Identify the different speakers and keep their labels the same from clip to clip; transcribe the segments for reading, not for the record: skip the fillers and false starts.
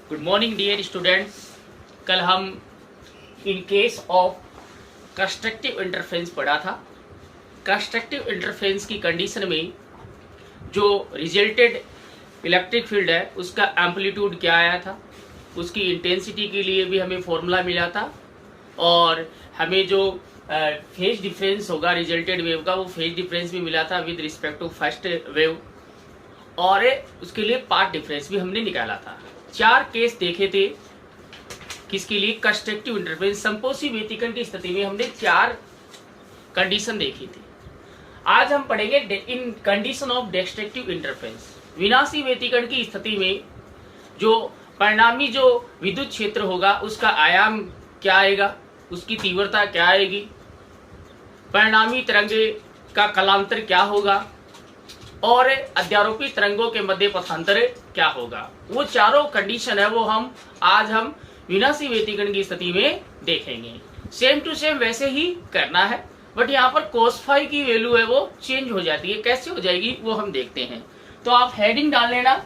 Speaker 1: Good morning dear students. कल हम in case of constructive interference पढ़ा था। कंस्ट्रक्टिव इंटरफेरेंस की कंडीशन में जो रिजल्टेड इलेक्ट्रिक फील्ड है उसका एम्पलीट्यूड क्या आया था, उसकी इंटेंसिटी के लिए भी हमें फॉर्मूला मिला था और हमें जो फेज डिफरेंस होगा रिजल्टेड वेव का वो फेज डिफरेंस भी मिला था with respect to first wave और उसके लिए पाथ डिफरेंस भी हमने निकाला था। 4 केस देखे थे किसके लिए, कंस्ट्रक्टिव इंटरफेरेंस संपोषी व्यतिकरण की स्थिति में हमने 4 कंडीशन देखी थी। आज हम पढ़ेंगे इन कंडीशन ऑफ डिस्ट्रक्टिव इंटरफेरेंस। विनाशी व्यतिकरण की स्थिति में जो परिणामी जो विद्युत क्षेत्र होगा उसका आयाम क्या आएगा, उसकी तीव्रता क्या आएगी, परिणामी तरंगे का कलांतर क्या होगा और अध्यारोपी तरंगों के मध्य पथांतर क्या होगा। वो चारों कंडीशन है वो आज हम विनाशी व्यतिकरण की स्थिति में देखेंगे। सेम टू सेम वैसे ही करना है, बट यहाँ पर cos फाई की वैल्यू है वो चेंज हो जाती है। कैसे हो जाएगी वो हम देखते हैं। तो आप हेडिंग डाल लेना,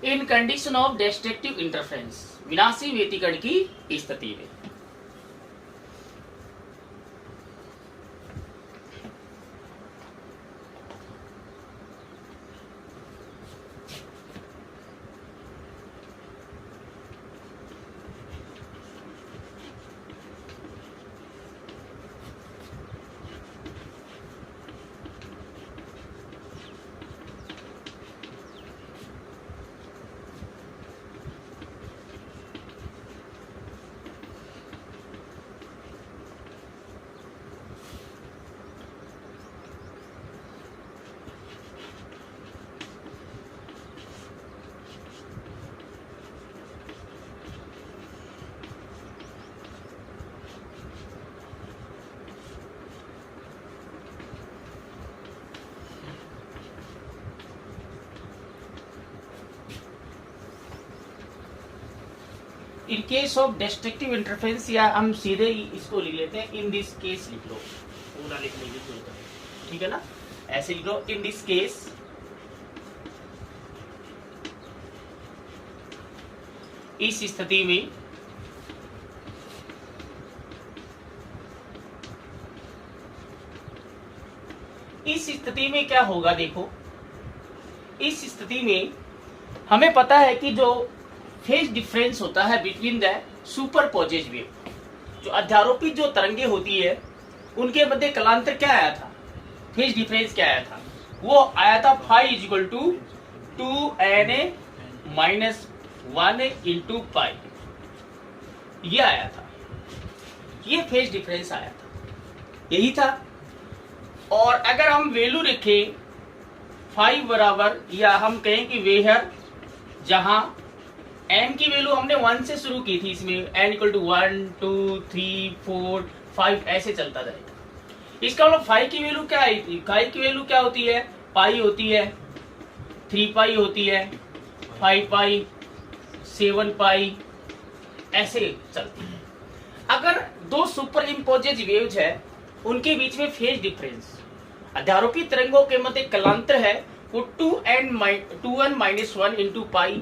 Speaker 1: इन कंडीशन ऑफ डिस्ट्रक्टिव इंटरफेरेंस, विनाशी व्यतिकरण की स्थिति में। इन केस ऑफ डिस्ट्रक्टिव इंटरफेरेंस, या हम सीधे इसको लिख लेते हैं, इन दिस केस लिख लो, पूरा लिखने की जरूरत है, ठीक है ना। ऐसे लिख लो, इन दिस केस इस स्थिति में क्या होगा। देखो, इस स्थिति में हमें पता है कि जो फेज डिफरेंस होता है बिटवीन द सुपरपोजेज वेव, जो अध्यारोपित जो तरंगे होती है उनके मध्य कलांतर क्या आया था, फेज डिफरेंस क्या आया था, वो आया था phi equal to 2na minus 1 into pi, ये आया था, ये फेज डिफरेंस आया था, यही था। और अगर हम वैल्यू रखें फाई बराबर, या हम कहें कि वेहर जहां n की वैल्यू हमने 1 से शुरू की थी, इसमें n इक्वल टू 1 2 3 4 5 ऐसे चलता जाएगा। इसका मतलब फाई की वैल्यू क्या आई थी, फाई की वैल्यू क्या होती है, पाई होती है, 3 पाई होती है, 5 पाई, 7 पाई, ऐसे चलती है। अगर दो सुपर इम्पोजेज वेव्स है उनके बीच में फेज डिफरेंस, अध्यारोपी तरंगों के मध्य कलांतर है वो 2n माइनस 1 इंटू पाई,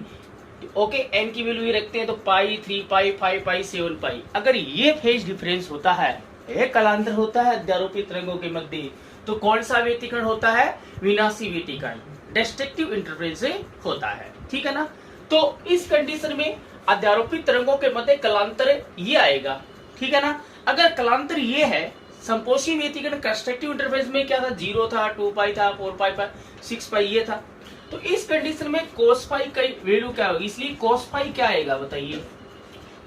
Speaker 1: ओके, n की वैल्यू ये रखते हैं तो पाई, 3 पाई, 5 पाई, 7 पाई। अगर ये फेज डिफरेंस होता है, ये कलांतर होता है अध्यारोपी तरंगों के मध्य, तो कौन सा व्यतिकरण होता है, विनाशी व्यतिकरण, डिस्ट्रक्टिव इंटरफेरेंस होता है, ठीक है ना। तो इस कंडीशन में अध्यारोपित तरंगों के मध्य कलांतर ये आएगा, ठीक है ना। अगर कलांतर ये है, संपोषी व्यतिकरण कंस्ट्रक्टिव इंटरफेरेंस में क्या था, 0 था, 2 पाई था, 4 पाई, 6 पाई ये था। तो इस कंडीशन में cos फाई की वैल्यू क्या होगी, इसलिए cos फाई क्या आएगा बताइए,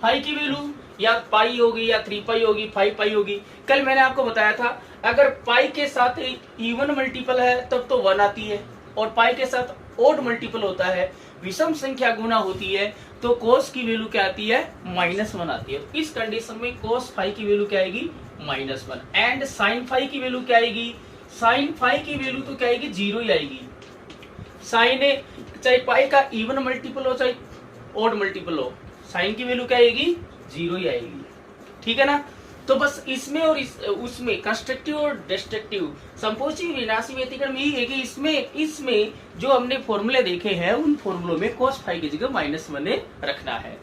Speaker 1: फाई की वैल्यू या पाई होगी या 3 पाई होगी, 5 पाई होगी। कल मैंने आपको बताया था अगर पाई के साथ इवन मल्टीपल है तब तो 1 आती है, और पाई के साथ ओड मल्टीपल होता है, विषम संख्या गुना होती है, तो cos की वैल्यू क्या आती है, -1 आती है। इस कंडीशन में cos फाई की वैल्यू क्या आएगी, -1। एंड साइन फाई की वैल्यू क्या आएगी, साइन फाई की वैल्यू तो क्या आएगी, 0 ही आएगी। साइन चाहे पाई का इवन मल्टीपल हो चाहे ओड मल्टीपल हो, साइन की वैल्यू क्या आएगी, 0 ही आएगी, ठीक है ना। तो बस इसमें और उसमें कंस्ट्रक्टिव और डिस्ट्रक्टिव संपोषी विनाशी व्यतिकरण में यही है कि इसमें जो हमने फॉर्मूले देखे हैं उन फॉर्मूलों में cos फाई की जगह -1 रखना है।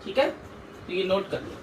Speaker 1: ठीक है, तो ये नोट कर लो।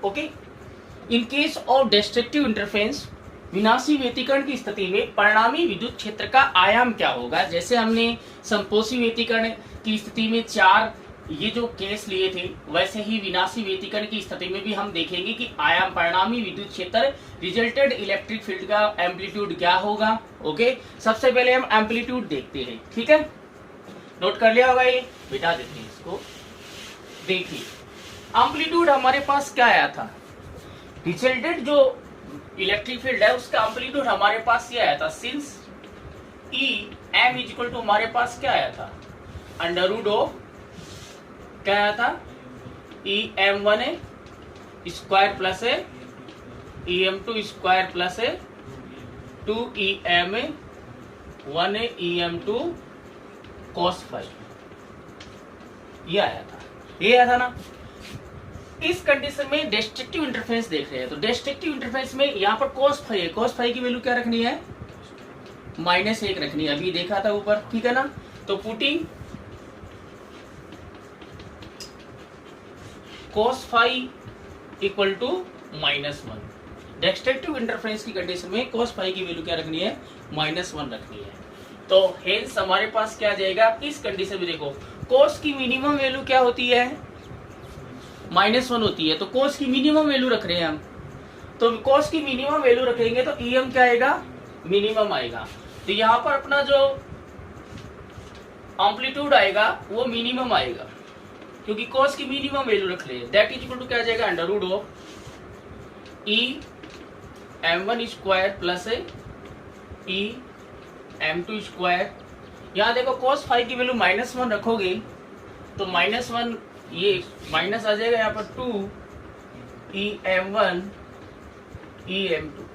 Speaker 1: Okay, in case of destructive interference विनाशी व्यतिकरण की स्थिति में परिणामी विद्युत क्षेत्र का आयाम क्या होगा। जैसे हमने संपोषी व्यतिकरण की स्थिति में 4 ये जो केस लिए थे, वैसे ही विनाशी व्यतिकरण की स्थिति में भी हम देखेंगे कि आयाम परिणामी विद्युत क्षेत्र रिजल्टेड इलेक्ट्रिक फील्ड का एम्पलीट्यूड क्या होगा। ओके, सबसे पहले हम एम्पलीट्यूड देखते हैं। ठीक है, नोट कर लिया होगा, ये बिठा देते हैं इसको। देखिए एम्पलीट्यूड हमारे पास क्या आया था, रिजल्टेड जो इलेक्ट्रिक फील्ड है उसका एम्पलीट्यूड हमारे पास ये आया था, since E M is equal to हमारे पास क्या आया था, अंडर रूट ऑफ क्या आया था, ई एम वन है स्क्वायर प्लस है E M two square plus है 2 ई एम है 1 है E M two cos phi, ये आया था, ये आया था ना। इस कंडीशन में डिस्ट्रक्टिव इंटरफेरेंस देख रहे हैं, तो डिस्ट्रक्टिव इंटरफेरेंस में यहाँ पर cos फाई है, cos फाई की वैल्यू क्या रखनी है, -1 रखनी है, अभी देखा था ऊपर। ठीक है ना, तो putting cos phi equal to -1, destructive interference की कंडीशन में cos फाई की वैल्यू क्या रखनी है, -1 रखनी है। तो हेंस हमारे पास क्या आ जाएगा, इस कंडीशन में देखो cos की मिनिमम वैल्यू क्या होती है, -1 होती है, तो cos की मिनिमम वैल्यू रख रहे हैं हम, तो cos की मिनिमम वैल्यू रखेंगे तो EM क्या आएगा, मिनिमम आएगा। तो यहाँ पर अपना जो एम्पलीट्यूड आएगा वो मिनिमम आएगा, क्योंकि cos की मिनिमम वैल्यू रख रहे हैं। दैट इज इक्वल टू क्या आ जाएगा, under root of E m1 square plus E m2 square. यहाँ देखो cos फाई की वैल्यू -1 रखोगे तो -1 ये माइनस आ जाएगा, यहाँ पर 2 ई m1 ई m2।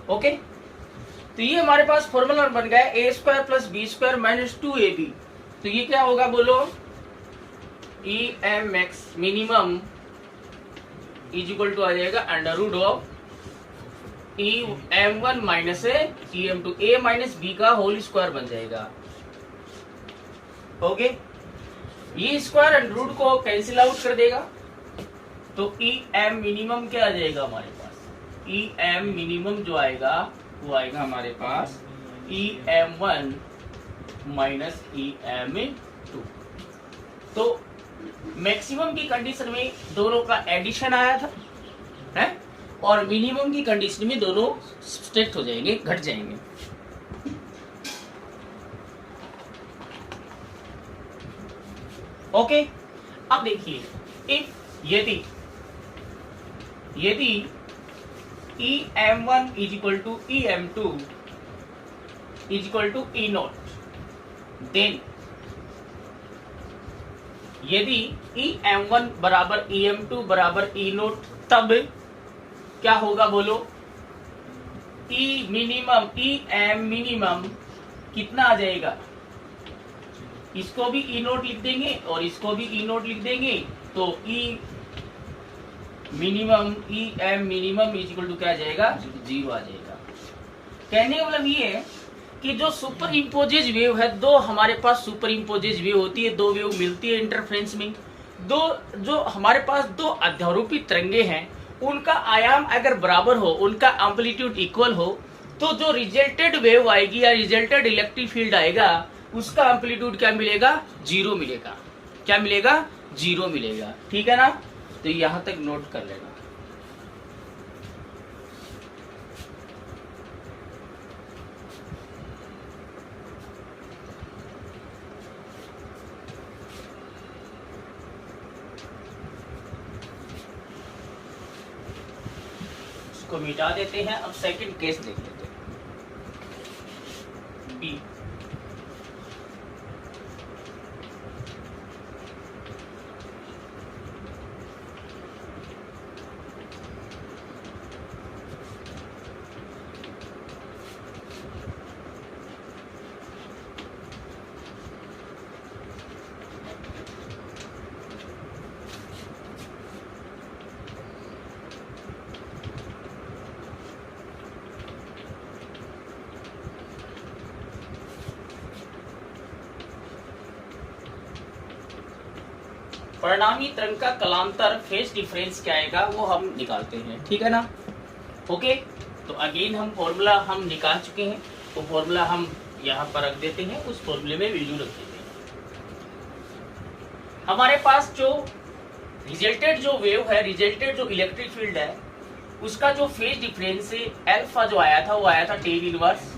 Speaker 1: ओके, तो ये हमारे पास फॉर्मूला बन गया a square plus B square minus 2ab। तो ये क्या होगा बोलो, E M X minimum is equal to आ जाएगा under root of E M one minus E M two, A minus B का होल स्क्वायर बन जाएगा। ओके, ये स्क्वायर अंडर रूट को कैंसिल आउट कर देगा, तो ई एम मिनिमम क्या आ जाएगा हमारे पास, ई एम मिनिमम जो आएगा वो आएगा हमारे पास E M one minus E M two. तो मैक्सिमम की कंडीशन में दोनों का एडिशन आया था है, और मिनिमम की कंडीशन में दोनों सब्ट्रैक्ट हो जाएंगे, घट जाएंगे। ओके, अब देखिए इफ यदि E M one is equal to E M two is equal to E naught, then यदि ई एम वन बराबर ई एम टू बराबर ई नोट, तब क्या होगा बोलो, ई मिनिमम ई एम मिनिमम कितना आ जाएगा, इसको भी ई नोट लिख देंगे और इसको भी ई नोट लिख देंगे, तो E minimum E M minimum is equal to क्या आ जाएगा, 0 आ जाएगा। कहने का मतलब ये है कि जो सुपर इम्पोजेज वेव है, दो हमारे पास सुपर इम्पोजेज वेव होती है, दो वेव मिलती है इंटरफ्रेंस में, दो जो हमारे पास दो अध्यारोपी तरंगे हैं उनका आयाम अगर बराबर हो, उनका एम्पलीट्यूड इक्वल हो, तो जो रिजल्टेड वेव आएगी या रिजल्टेड इलेक्ट्रिक फील्ड आएगा उसका एम्पलीट्यूड क्या मिलेगा, 0 मिलेगा। क्या मिलेगा, 0 मिलेगा। ठीक है ना, तो यहां तक नोट कर लेना। इसको मिटा देते हैं। अब सेकंड केस देख लेते हैं, बी। परिणामी तरंग का कलांतर फेज डिफरेंस क्या आएगा वो हम निकालते हैं। ठीक है ना, ओके। तो अगेन हम फॉर्मूला हम निकाल चुके हैं, तो फॉर्मूला हम यहाँ पर रख देते हैं, उस फॉर्मूले में वैल्यू रख देते हैं। हमारे पास जो रिजल्टेड जो वेव है, रिजल्टेड जो इलेक्ट्रिक फील्ड है, उसका जो फेज डिफरेंस है अल्फा जो आया था वो आया था tan inverse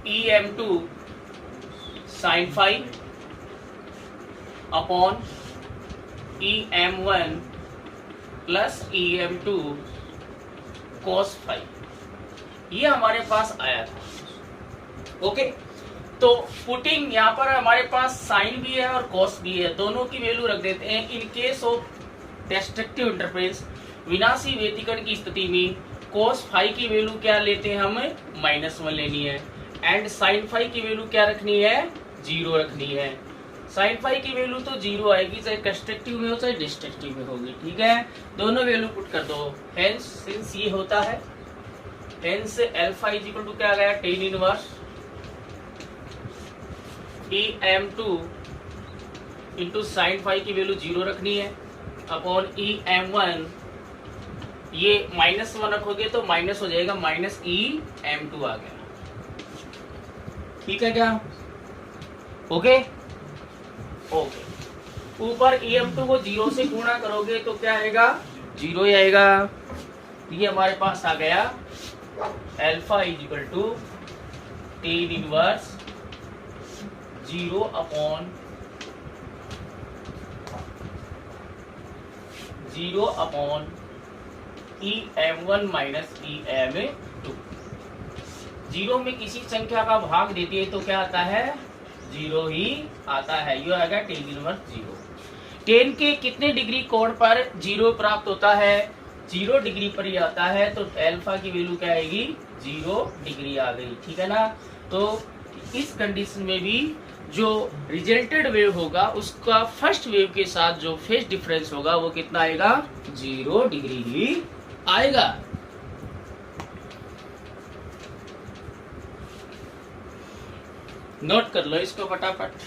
Speaker 1: EM2 sin phi upon EM1 plus EM2 cos phi, ये हमारे पास आया था। ओके, तो पुटिंग यहाँ पर हमारे पास साइन भी है और cos भी है, दोनों की वैल्यू रख देते हैं। इन केस ऑफ डिस्ट्रक्टिव इंटरफेरेंस, विनाशी व्यतिकरण की स्थिति में cos फाई की वैल्यू क्या लेते हैं, हमें -1 लेनी है, एंड साइन फाई की वैल्यू क्या रखनी है, 0 रखनी है। साइन फाई की वैल्यू तो 0 आएगी, चाहे कंस्ट्रक्टिव में हो चाहे डिस्ट्रक्टिव में होगी। ठीक है, दोनों वैल्यू पुट कर दो। हेंस सिंस ये होता है, hence alpha is equal to क्या आ गया, tan inverse EM2 into sine phi की वैल्यू 0 रखनी है अपॉन EM1, ये -1 रखोगे तो माइनस हो जाएगा, -EM2 आ गया। ठीक है क्या, ओके ओके। ऊपर EM2 को 0 से गुणा करोगे तो क्या आएगा, 0 ही आएगा। ये हमारे पास आ गया alpha is equal to tan inverse 0 upon 0 upon EM1 minus EM2। 0 में किसी संख्या का भाग देती है तो क्या आता है, 0 ही आता है। ये आएगा tan इनवर्स 0। tan के कितने डिग्री कोण पर 0 प्राप्त होता है, 0 डिग्री पर ही आता है, तो अल्फा की वैल्यू क्या आएगी, 0 डिग्री आ गई। ठीक है ना, तो इस कंडीशन में भी जो रिजल्टेड वेव होगा उसका फर्स्ट वेव के साथ जो फेज डिफरेंस होगा वो कितना आएगा, 0 डिग्री ही आएगा। नोट कर लो इसको फटाफट।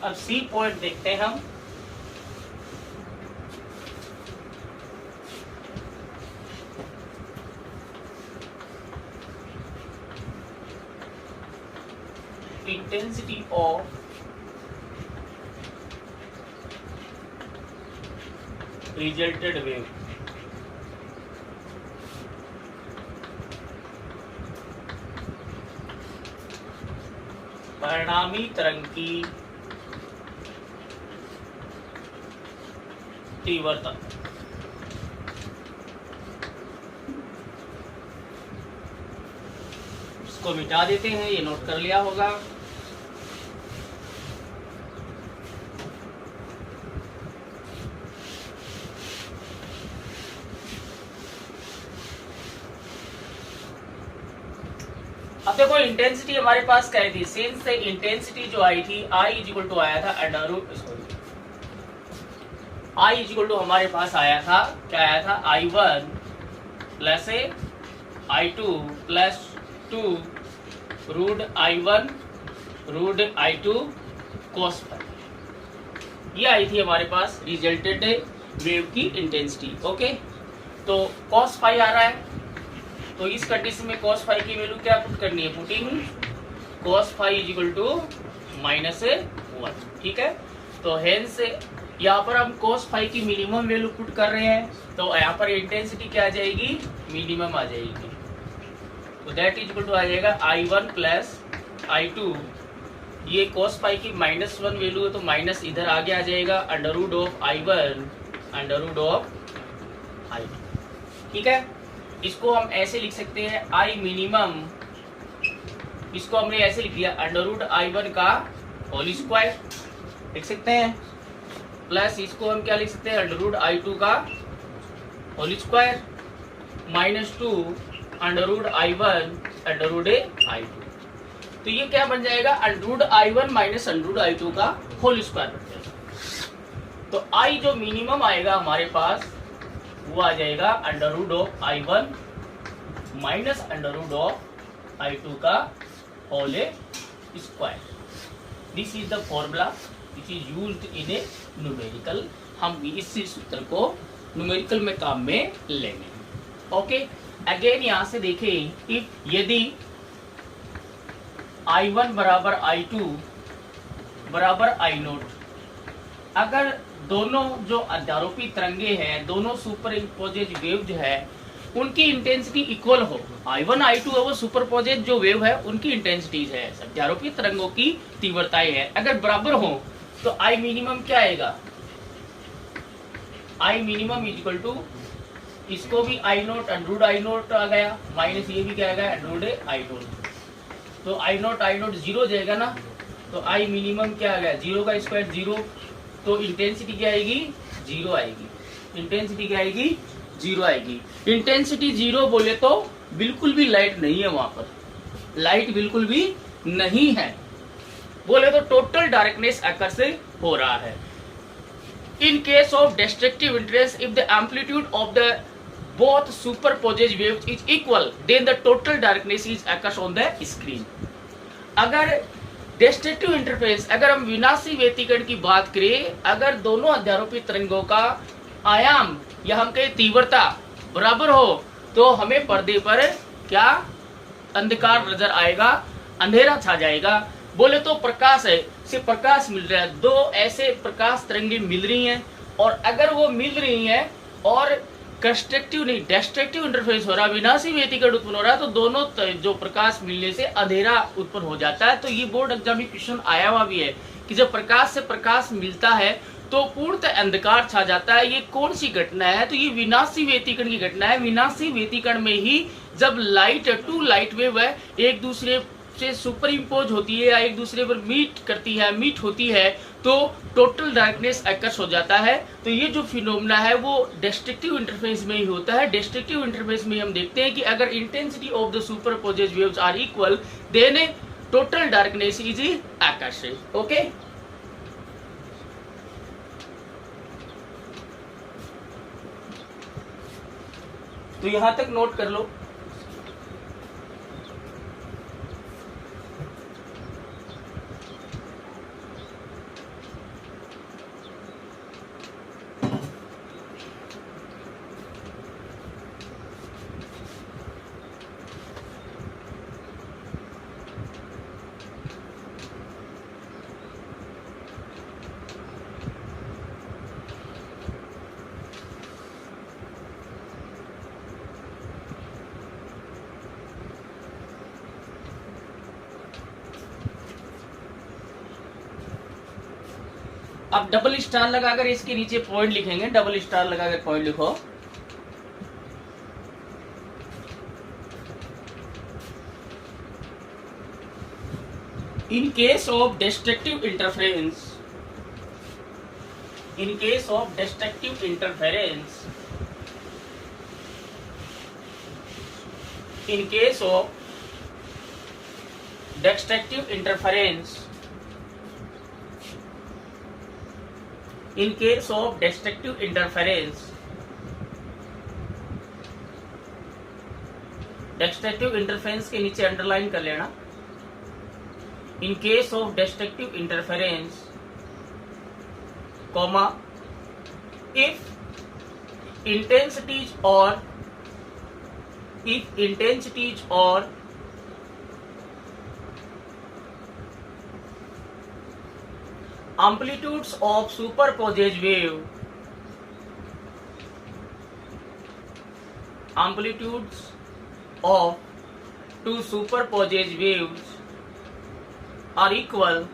Speaker 1: अब सी पॉइंट देखते हैं हम। इंटेंसिटी ऑफ रिजल्टेड वेव परिणामी तरंग की तीव्रता। इसको मिटा देते हैं, ये नोट कर लिया होगा। अब देखो इंटेंसिटी हमारे पास क्या थी, सिंस से इंटेंसिटी जो आई थी आई इज इक्वल टू आया था under root, sorry I is equal to हमारे पास आया था, क्या आया था, I1 plus I2 plus 2 root I1 root I2 cos phi. ये आई थी हमारे पास रिजल्टेड वेव की इंटेंसिटी। ओके, तो cos फाई आ रहा है, तो इस कंडीशन में cos फाई की वैल्यू क्या पुट करनी है, putting cos phi is equal to -1। ठीक है, तो हेंस यहाँ पर हम cos फाई की मिनिमम वैल्यू पुट कर रहे हैं, तो यहाँ पर इंटेंसिटी क्या आ जाएगी, मिनिमम आ जाएगी। तो दैट इज इक्वल टू आ जाएगा I1 प्लस I2, ये cos फाई की -1 वैल्यू है तो माइनस इधर आगे आ जाएगा under root of I1 under root of I2। ठीक है, इसको हम ऐसे लिख सकते हैं I मिनिमम, इसको हमने ऐसे लिख दिया अंडर रूट I1 का होल स्क्वायर लिख सकते हैं, प्लस इसको हम क्या लिख सकते हैं, अंडर रूट I2 का whole square -2 under root I1 under root I2। तो ये क्या बन जाएगा, under root I1 minus under root I2 का होल स्क्वायर बन जाएगा। तो I जो मिनिमम आएगा हमारे पास वो आ जाएगा under root of I1 minus under root of I2 का whole square. This is the formula which is used in a numerical. हम इस सूत्र को न्यूमेरिकल में काम में लेंगे। ओके, अगेन यहां से देखें, इफ यदि I1 बराबर I2 बराबर I0, अगर दोनों जो अध्यारोपित तरंगे हैं, दोनों सुपरइम्पोजेड वेव जो है उनकी इंटेंसिटी इक्वल हो, I1 I2 है वो सुपरपोजेड जो वेव है उनकी इंटेंसिटीज है, अध्यारोपित तरंगों की तीव्रताएं है, अगर बराबर हो तो I मिनिमम क्या आएगा, I minimum is equal to, इसको भी I0 अंडर रूट I0 आ गया, माइनस ये भी क्या आ गया अंडर रूट I0, तो I0 जीरो जाएगा ना, तो I मिनिमम क्या आ गया, जीरो का स्क्वायर जीरो, तो इंटेंसिटी क्या आएगी, जीरो आएगी। इंटेंसिटी क्या आएगी, जीरो आएगी। इंटेंसिटी जीरो बोले तो बिल्कुल भी लाइट नहीं है, वहां पर लाइट बिल्कुल भी नहीं है, बोले तो टोटल डार्कनेस अकर से हो रहा है। इन case of destructive interest, if the amplitude of the both superposed waves is equal, then the total darkness is occurs on the screen। अगर डिस्ट्रक्टिव इंटरफेरेंस, अगर हम विनाशी व्यतिकरण की बात करें, अगर दोनों अध्यारोपित तरंगों का आयाम या हम कहें तीव्रता बराबर हो तो हमें पर्दे पर क्या अंधकार नजर आएगा, अंधेरा छा जाएगा। बोले तो प्रकाश है, सिर्फ प्रकाश मिल रहा है, दो ऐसे प्रकाश तरंगे मिल रही हैं, और अगर वो मिल रही हैं और कंस्ट्रक्टिव नहीं डिस्ट्रक्टिव इंटरफेरेंस हो रहा, विनाशी व्यतिकरण उत्पन्न हो रहा है, तो दोनों जो प्रकाश मिलने से अंधेरा उत्पन्न हो जाता है। तो ये बोर्ड एग्जाम में क्वेश्चन आया हुआ भी है कि जब प्रकाश से प्रकाश मिलता है तो पूर्णतः अंधकार छा जाता है। ये कौन सी घटना है, तो ये विनाशी व्यतिकरण की घटना है। विनाशी व्यतिकरण में ही जब लाइट टू लाइट वेव है एक दूसरे से सुपर इम्पोज होती है या एक दूसरे पर मीट होती है तो टोटल डार्कनेस अकर्स हो जाता है। तो ये जो फिनोमेना है वो डिस्ट्रक्टिव इंटरफेस में ही होता है। डिस्ट्रक्टिव इंटरफेस में हम देखते हैं कि अगर intensity of the superposed waves are equal then total darkness is occurs. Okay, तो यहां तक नोट कर लो। अब डबल स्टार लगाकर इसके नीचे पॉइंट लिखेंगे, डबल स्टार लगाकर पॉइंट लिखो। In case of destructive interference, in case of destructive interference, in case of destructive interference, in case of destructive interference, destructive interference के नीचे अंडरलाइन कर लेना। In case of destructive interference, comma, if intensities or amplitudes of superposed wave, amplitudes of two superposed waves are equal,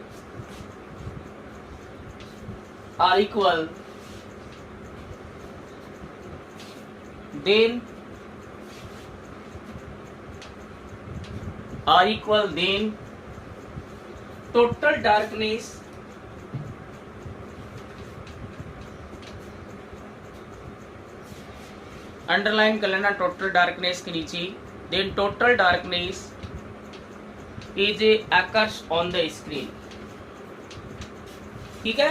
Speaker 1: then total darkness underline कर लेना total darkness के नीचे, then total darkness is occurs on the screen. ठीक है,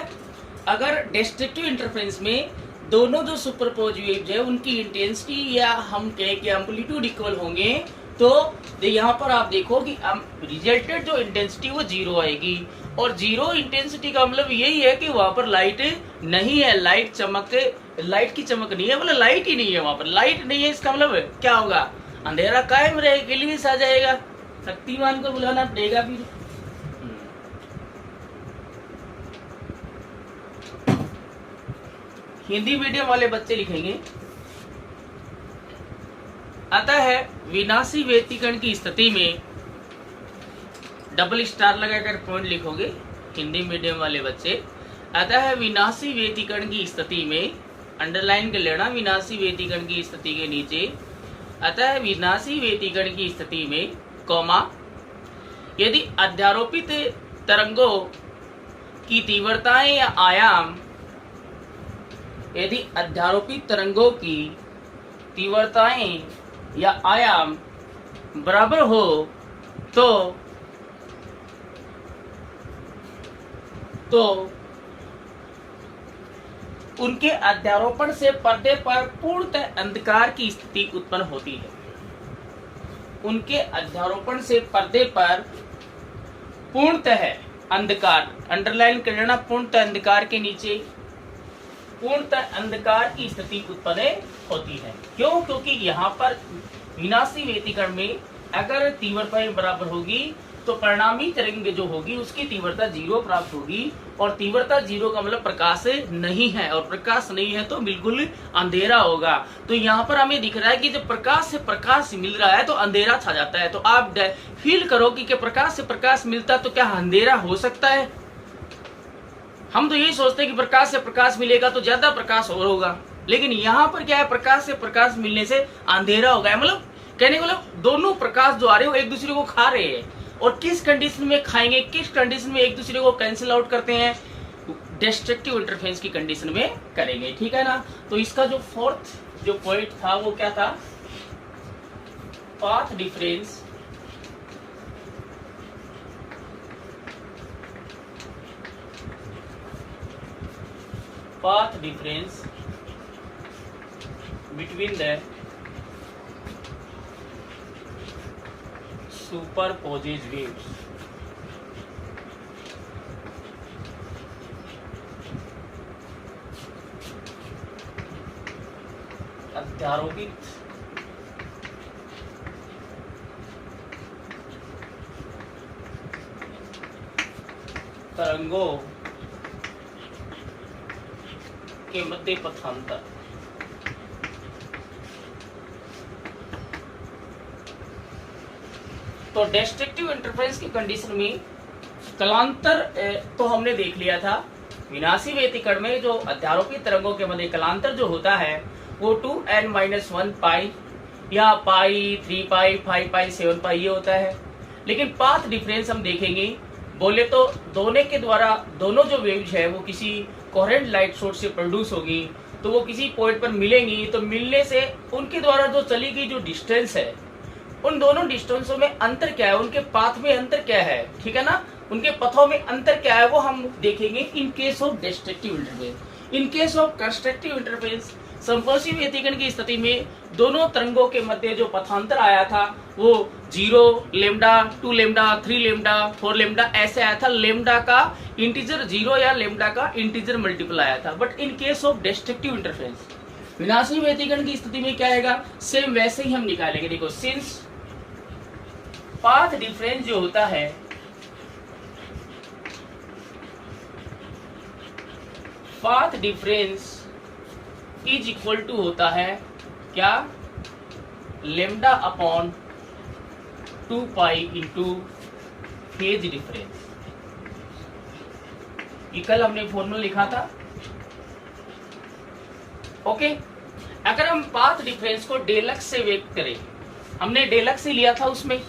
Speaker 1: अगर destructive interference में दोनों जो सुपरपोज वेव्स है उनकी इंटेंसिटी या हम कहें कि एम्पलीट्यूड इक्वल होंगे, तो यहाँ पर आप देखो कि रिजल्टेड जो इंटेंसिटी वो जीरो आएगी, और जीरो इंटेंसिटी का मतलब यही है कि वहां पर लाइट नहीं है, लाइट की चमक नहीं है, मतलब लाइट ही नहीं है, वहां पर लाइट नहीं है। इसका मतलब क्या होगा, अंधेरा कायम रहेगा, गिलविस आ जाएगा, शक्तिमान को बुलाना पड़ेगा फिर। हिंदी मीडियम वाले बच्चे लिखेंगे, अतः विनाशी व्यतिकरण की स्थिति में, डबल स्टार लगाकर पॉइंट लिखोगे हिंदी मीडियम वाले बच्चे, अतः विनाशी व्यतिकरण की स्थिति में, अंडरलाइन कर लेना विनाशी व्यतिकरण की स्थिति के नीचे, अतः विनाशी व्यतिकरण की स्थिति में, कॉमा, यदि अध्यारोपित तरंगों की तीव्रताएं या आयाम, यदि अध्यारोपित तरंगों की तीव्रताएं या आयाम बराबर हो तो उनके अध्यारोपण से पर्दे पर पूर्णतः अंधकार की स्थिति उत्पन्न होती है। उनके अध्यारोपण से पर्दे पर पूर्णतः अंधकार, अंडरलाइन कर लेना पूर्णतः अंधकार के नीचे, पूर्णतः अंधकार की स्थिति उत्पन्न होती है। क्यों? क्योंकि यहाँ पर विनाशी व्यतिकरण में अगर तीव्रताएं बराबर होगी तो परिणामी तरंग जो होगी उसकी तीव्रता जीरो प्राप्त होगी, और तीव्रता जीरो का मतलब प्रकाश नहीं है, और प्रकाश नहीं है तो बिल्कुल अंधेरा होगा। तो यहाँ पर हमें दिख रहा है कि जब प्रकाश से प्रकाश मिल रहा है तो अंधेरा छा जाता है। तो आप फील करो कि प्रकाश से प्रकाश मिलता तो क्या अंधेरा हो सकता है? हम तो यही सोचते हैं कि प्रकाश से प्रकाश मिलेगा तो ज्यादा प्रकाश और होगा, लेकिन यहाँ पर क्या है, प्रकाश से प्रकाश मिलने से अंधेरा हो गया। मतलब कहने का मतलब दोनों प्रकाश जो आ रहे हो एक दूसरे को खा रहे हैं, और किस कंडीशन में खाएंगे, किस कंडीशन में एक दूसरे को कैंसिल आउट करते हैं, डिस्ट्रक्टिव इंटरफेरेंस की कंडीशन में करेंगे। ठीक है ना। तो इसका जो फोर्थ जो पॉइंट था वो क्या था, path difference between the superposed waves। अध्यारोपित तरंगों के मध्य पथांतर, तो डिस्ट्रक्टिव इंटरफेरेंस की कंडीशन में कलांतर तो हमने देख लिया था विनाशी व्यतिकरण में जो अध्यारोपित तरंगों के मध्य कलांतर जो होता है वो 2n-1 पाई या पाई, 3 पाई, 5 पाई, 7 पाई ये होता है। लेकिन पाथ डिफरेंस हम देखेंगे, बोले तो दोनों के द्वारा दोनों जो वेव्स है वो किसी कोहेरेंट लाइट सोर्स से प्रोड्यूस होगी, तो वो किसी पॉइंट पर मिलेंगी, तो मिलने से उनके द्वारा जो चली गई जो डिस्टेंस है, उन दोनों डिस्टेंसों में अंतर क्या है, उनके पाथ में अंतर क्या है, ठीक है ना, उनके पथों में अंतर क्या है वो हम देखेंगे in case of destructive interference. In case of constructive interference संपर्शिव व्यतिकरण की स्थिति में दोनों तरंगों के मध्य जो पथांतर आया था वो 0, लेमडा, 2 लेमडा, 3 लेमडा, 4 लेमडा ऐसे आया था। लेमडा का इंटीजर 0 या लेमडा का इंटीजर मल्टीपल आया था। But in case of destructive interference विनाशी व्यतिकरण की स्थिति में क्या आएगा, सेम वैसे ही हम निकालेंगे। देखो, सिंस पाथ डिफरेंस जो होता है path difference is equal to होता है क्या, lambda upon 2 pi into phase difference. ये कल हमने फॉर्मूला लिखा था। ओके, अगर हम पाथ डिफरेंस को डेलक्स से व्यक्त करें, हमने डेलक्स से लिया था उसमें,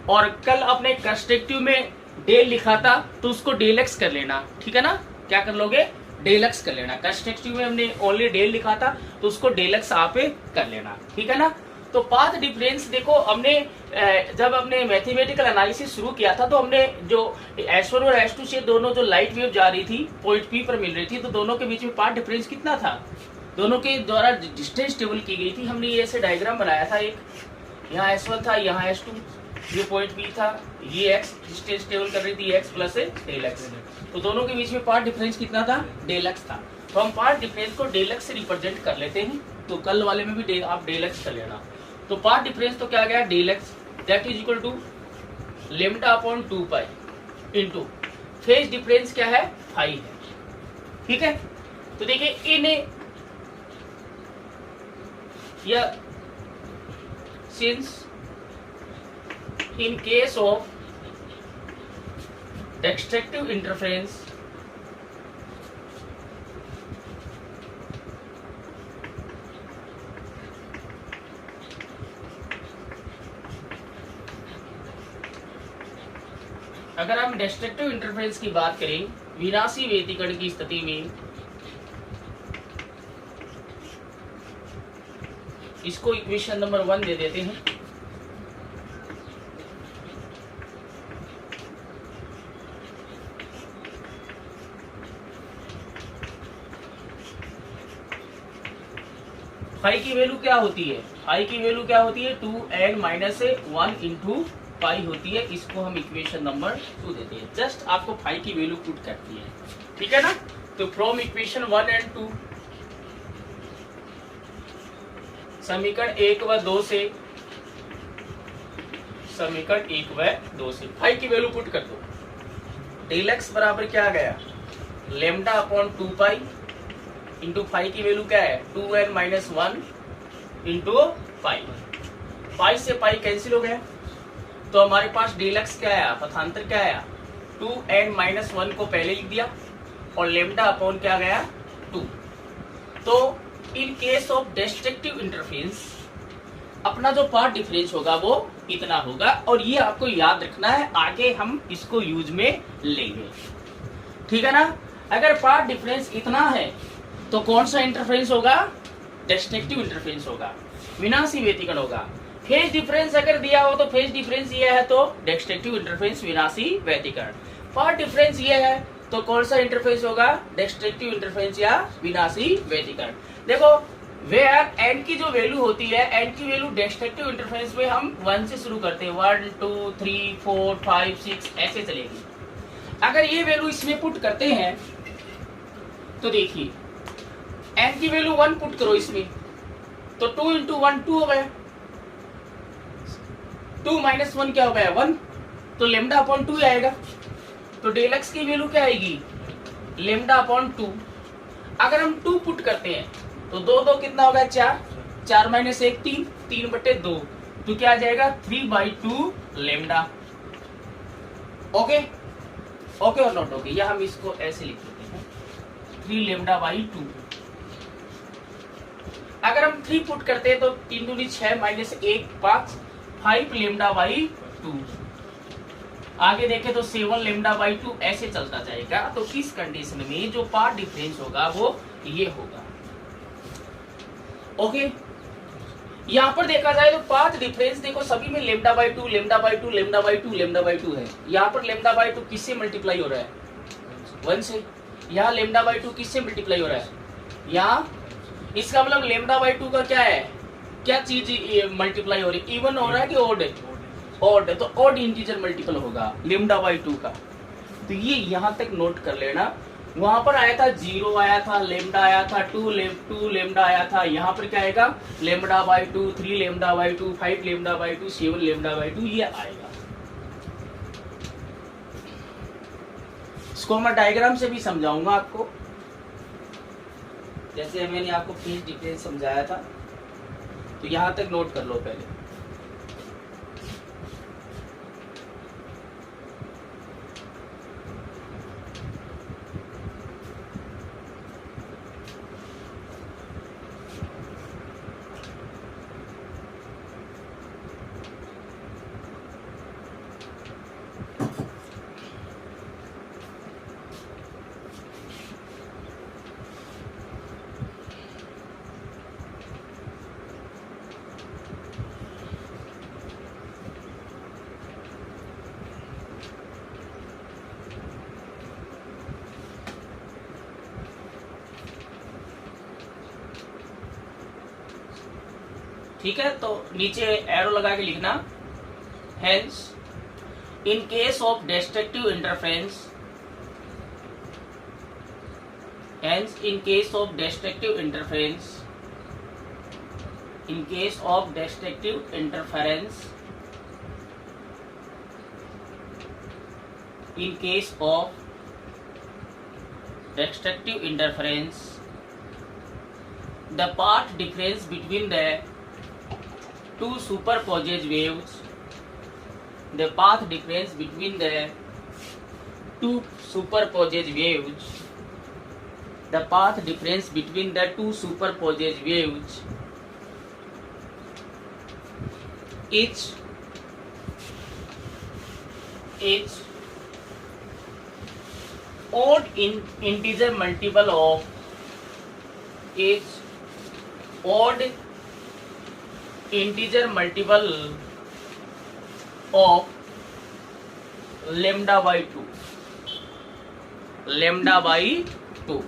Speaker 1: और कल अपने कंस्ट्रक्टिव में डेल लिखा था तो उसको डेलक्स कर लेना, ठीक है ना। क्या कर लोगे, डेलक्स कर लेना। कंस्ट्रक्टिव में हमने ओनली डेल लिखा था तो उसको डेलक्स आप कर लेना, ठीक है ना। तो पाथ डिफरेंस देखो, हमने जब हमने मैथमेटिकल एनालिसिस शुरू किया था तो हमने जो S1 और S2 से दोनों जो लाइट वेव जा रही थी पॉइंट P पर मिल रही थी, तो दोनों के बीच में पाथ डिफरेंस कितना था, दोनों के द्वारा डिस्टेंस टेबल की गई थी। हमने ये ऐसे डायग्राम बनाया था, एक यहाँ S1 था, यहाँ S2, ये पॉइंट P था, ये x डिस्टेंस टेबल कर रही थी x प्लस डेल एक्स, तो दोनों के बीच में पाथ डिफरेंस कितना था, डेल एक्स था। तो हम पाथ डिफरेंस को डेल एक्स से रिप्रेजेंट कर लेते हैं, तो कल वाले में भी आप डेल एक्स कर लेना। तो पाथ डिफरेंस तो क्या गया, del x that is equal to lambda upon 2 pi into phase difference क्या है, फाई है, ठीक है। तो देखिए इन या since in case of destructive interference अगर हम डिस्ट्रक्टिव इंटरफेरेंस की बात करें विनाशी व्यतिकरण की स्थिति में, इसको इक्वेशन नंबर 1 दे देते हैं। फाई की वैल्यू क्या होती है, फाई की वैल्यू क्या होती है, 2n-1 इंटू पाई होती है। इसको हम इक्वेशन नंबर 2 देते हैं। जस्ट आपको फाई की वैल्यू पुट करती है, ठीक है ना। तो फ्रॉम इक्वेशन 1 एंड 2 समीकरण 1 व 2 से, समीकरण 1 व 2 से फाई की वैल्यू पुट कर दो। डेल एक्स बराबर क्या आ गया, lambda upon 2 pi into phi की वैल्यू क्या है, 2n-1 इंटू पाई। पाई से पाई कैंसिल हो गया, तो हमारे पास डेल एक्स क्या आया, पथांतर क्या आया, 2n-1 को पहले लिख दिया और लेमडा अपॉन क्या गया, 2। तो इन केस ऑफ डिस्ट्रक्टिव इंटरफेरेंस अपना जो पाथ डिफरेंस होगा वो इतना होगा, और ये आपको याद रखना है, आगे हम इसको यूज में लेंगे, ठीक है ना। अगर पाथ डिफरेंस इतना है तो कौन सा इंटरफेरेंस होगा, डिस्ट्रक्टिव इंटरफेरेंस होगा, विनाशी व्यतिकरण होगा। फेज डिफरेंस अगर दिया हो तो फेज डिफरेंस ये है तो डिस्ट्रक्टिव इंटरफेरेंस विनाशी व्यतिकरण। पाथ डिफरेंस ये है तो कौन सा इंटरफेरेंस होगा, डिस्ट्रक्टिव इंटरफेरेंस या विनाशी व्यतिकरण। देखो वेयर एन की जो वैल्यू होती है, एन की वैल्यू डिस्ट्रक्टिव इंटरफेरेंस में हम 1 से शुरू करते हैं, 1 2 3 4 5 6 ऐसे चलेगी। अगर ये वैल्यू इसमें पुट करते हैं तो देखिए एन की वैल्यू 1 पुट करो इसमें, तो 2 इंटू 1 2 हो गया, 2 माइनस 1 क्या हो गया 1, तो लेमडा अपॉन 2 आएगा। तो डेल एक्स की वैल्यू क्या आएगी, लेमडा अपॉन 2। अगर हम 2 पुट करते हैं तो 2 2 कितना हो गया 4, 4 माइनस 1 3, 3/2, तो क्या आ जाएगा 3/2 लेमडा। ओके ओके और नॉट ओके, या हम इसको ऐसे लिख देते हैं, 3 लेमडा बाई 2। अगर हम 3 पुट करते हैं तो 3 दूनी 6 माइनस 1 5 5 लेमडा बाई 2। आगे देखें तो 7 लेमडा बाई 2 ऐसे चलता जाएगा। तो इस कंडीशन में जो पाथ डिफरेंस होगा वो ये होगा। ओके, यहाँ पर देखा जाए तो पाथ डिफरेंस देखो सभी में lambda by 2 lambda by 2 lambda by 2 lambda by 2 है। यहाँ पर लेमडा बाई 2 किससे मल्टीप्लाई हो रहा है? 1 से। यहाँ लेमडा बाई 2 किससे मल्टीप्लाई हो रहा है? यहाँ। इसका मतलब लेमडा बाई 2 का क्या है, क्या चीज मल्टीप्लाई हो रही है? इवन हो रहा है कि ऑड? ऑड, तो ऑड इंटीजर मल्टीपल होगा लेमडा बाई 2 का। तो ये यहाँ तक नोट कर लेना। वहां पर आया था 0 आया था, लेमडा आया था, 2 लेमडा आया था। यहाँ पर क्या आएगा? Lambda by 2, 3 lambda by 2, 5 lambda by 2, 7 lambda by 2 ये आएगा। इसको मैं डायग्राम से भी समझाऊंगा आपको, जैसे मैंने आपको फेज डिफरेंस समझाया था। तो यहां तक नोट कर लो पहले। ठीक है, तो नीचे एरो लगा के लिखना। Hence in case of destructive interference, hence in case of destructive interference, in case of destructive interference, in case of destructive interference, the path difference between the two superposed waves, the path difference between the two superposed waves, the path difference between the two superposed waves is odd integer multiple of odd integer multiple of lambda by 2, lambda by 2,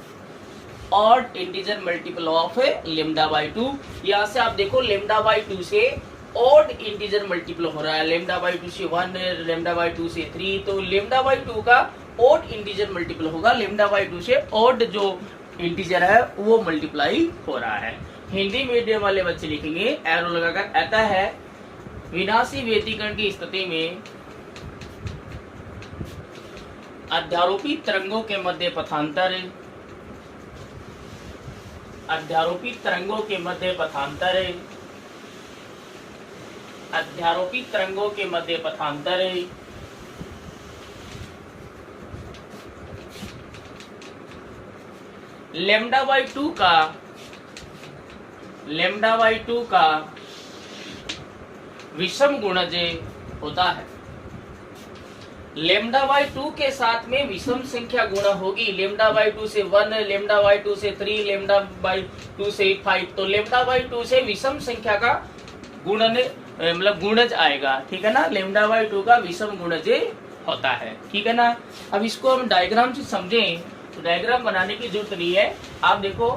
Speaker 1: odd integer multiple of lambda by 2। यहाँ से आप देखो lambda by 2 से odd integer multiple हो रहा है, lambda by 2 से 1, lambda by 2 से 3, तो lambda by 2 का odd इंटीजर मल्टीपल होगा lambda by 2 से। odd जो इंटीजर है वो मल्टीप्लाई हो रहा है। हिंदी मीडियम वाले बच्चे लिखेंगे एरो लगाकर, आता है विनाशी व्यतिकरण की स्थिति में अध्यारोपित तरंगों के मध्य पथांतर, अध्यारोपित तरंगों के मध्य पथांतर, अध्यारोपित तरंगों के मध्य पथांतर लेमडा बाई 2 का, लेमडा बाई 2 का विषम गुणज होता है। लेमडा बाई 2 के साथ में विषम संख्या गुणा होगी। लेमडा बाई 2 से 1, लेमडा बाई 2 से 3, लेमडा बाई 2 से 5, तो लेमडा बाई 2 से विषम संख्या का गुणन मतलब गुणज आएगा। ठीक है ना, लेमडा बाई 2 का विषम गुणज होता है। ठीक है ना, अब इसको हम डायग्राम से समझें तो डायग्राम बनाने की जरूरत नहीं है। आप देखो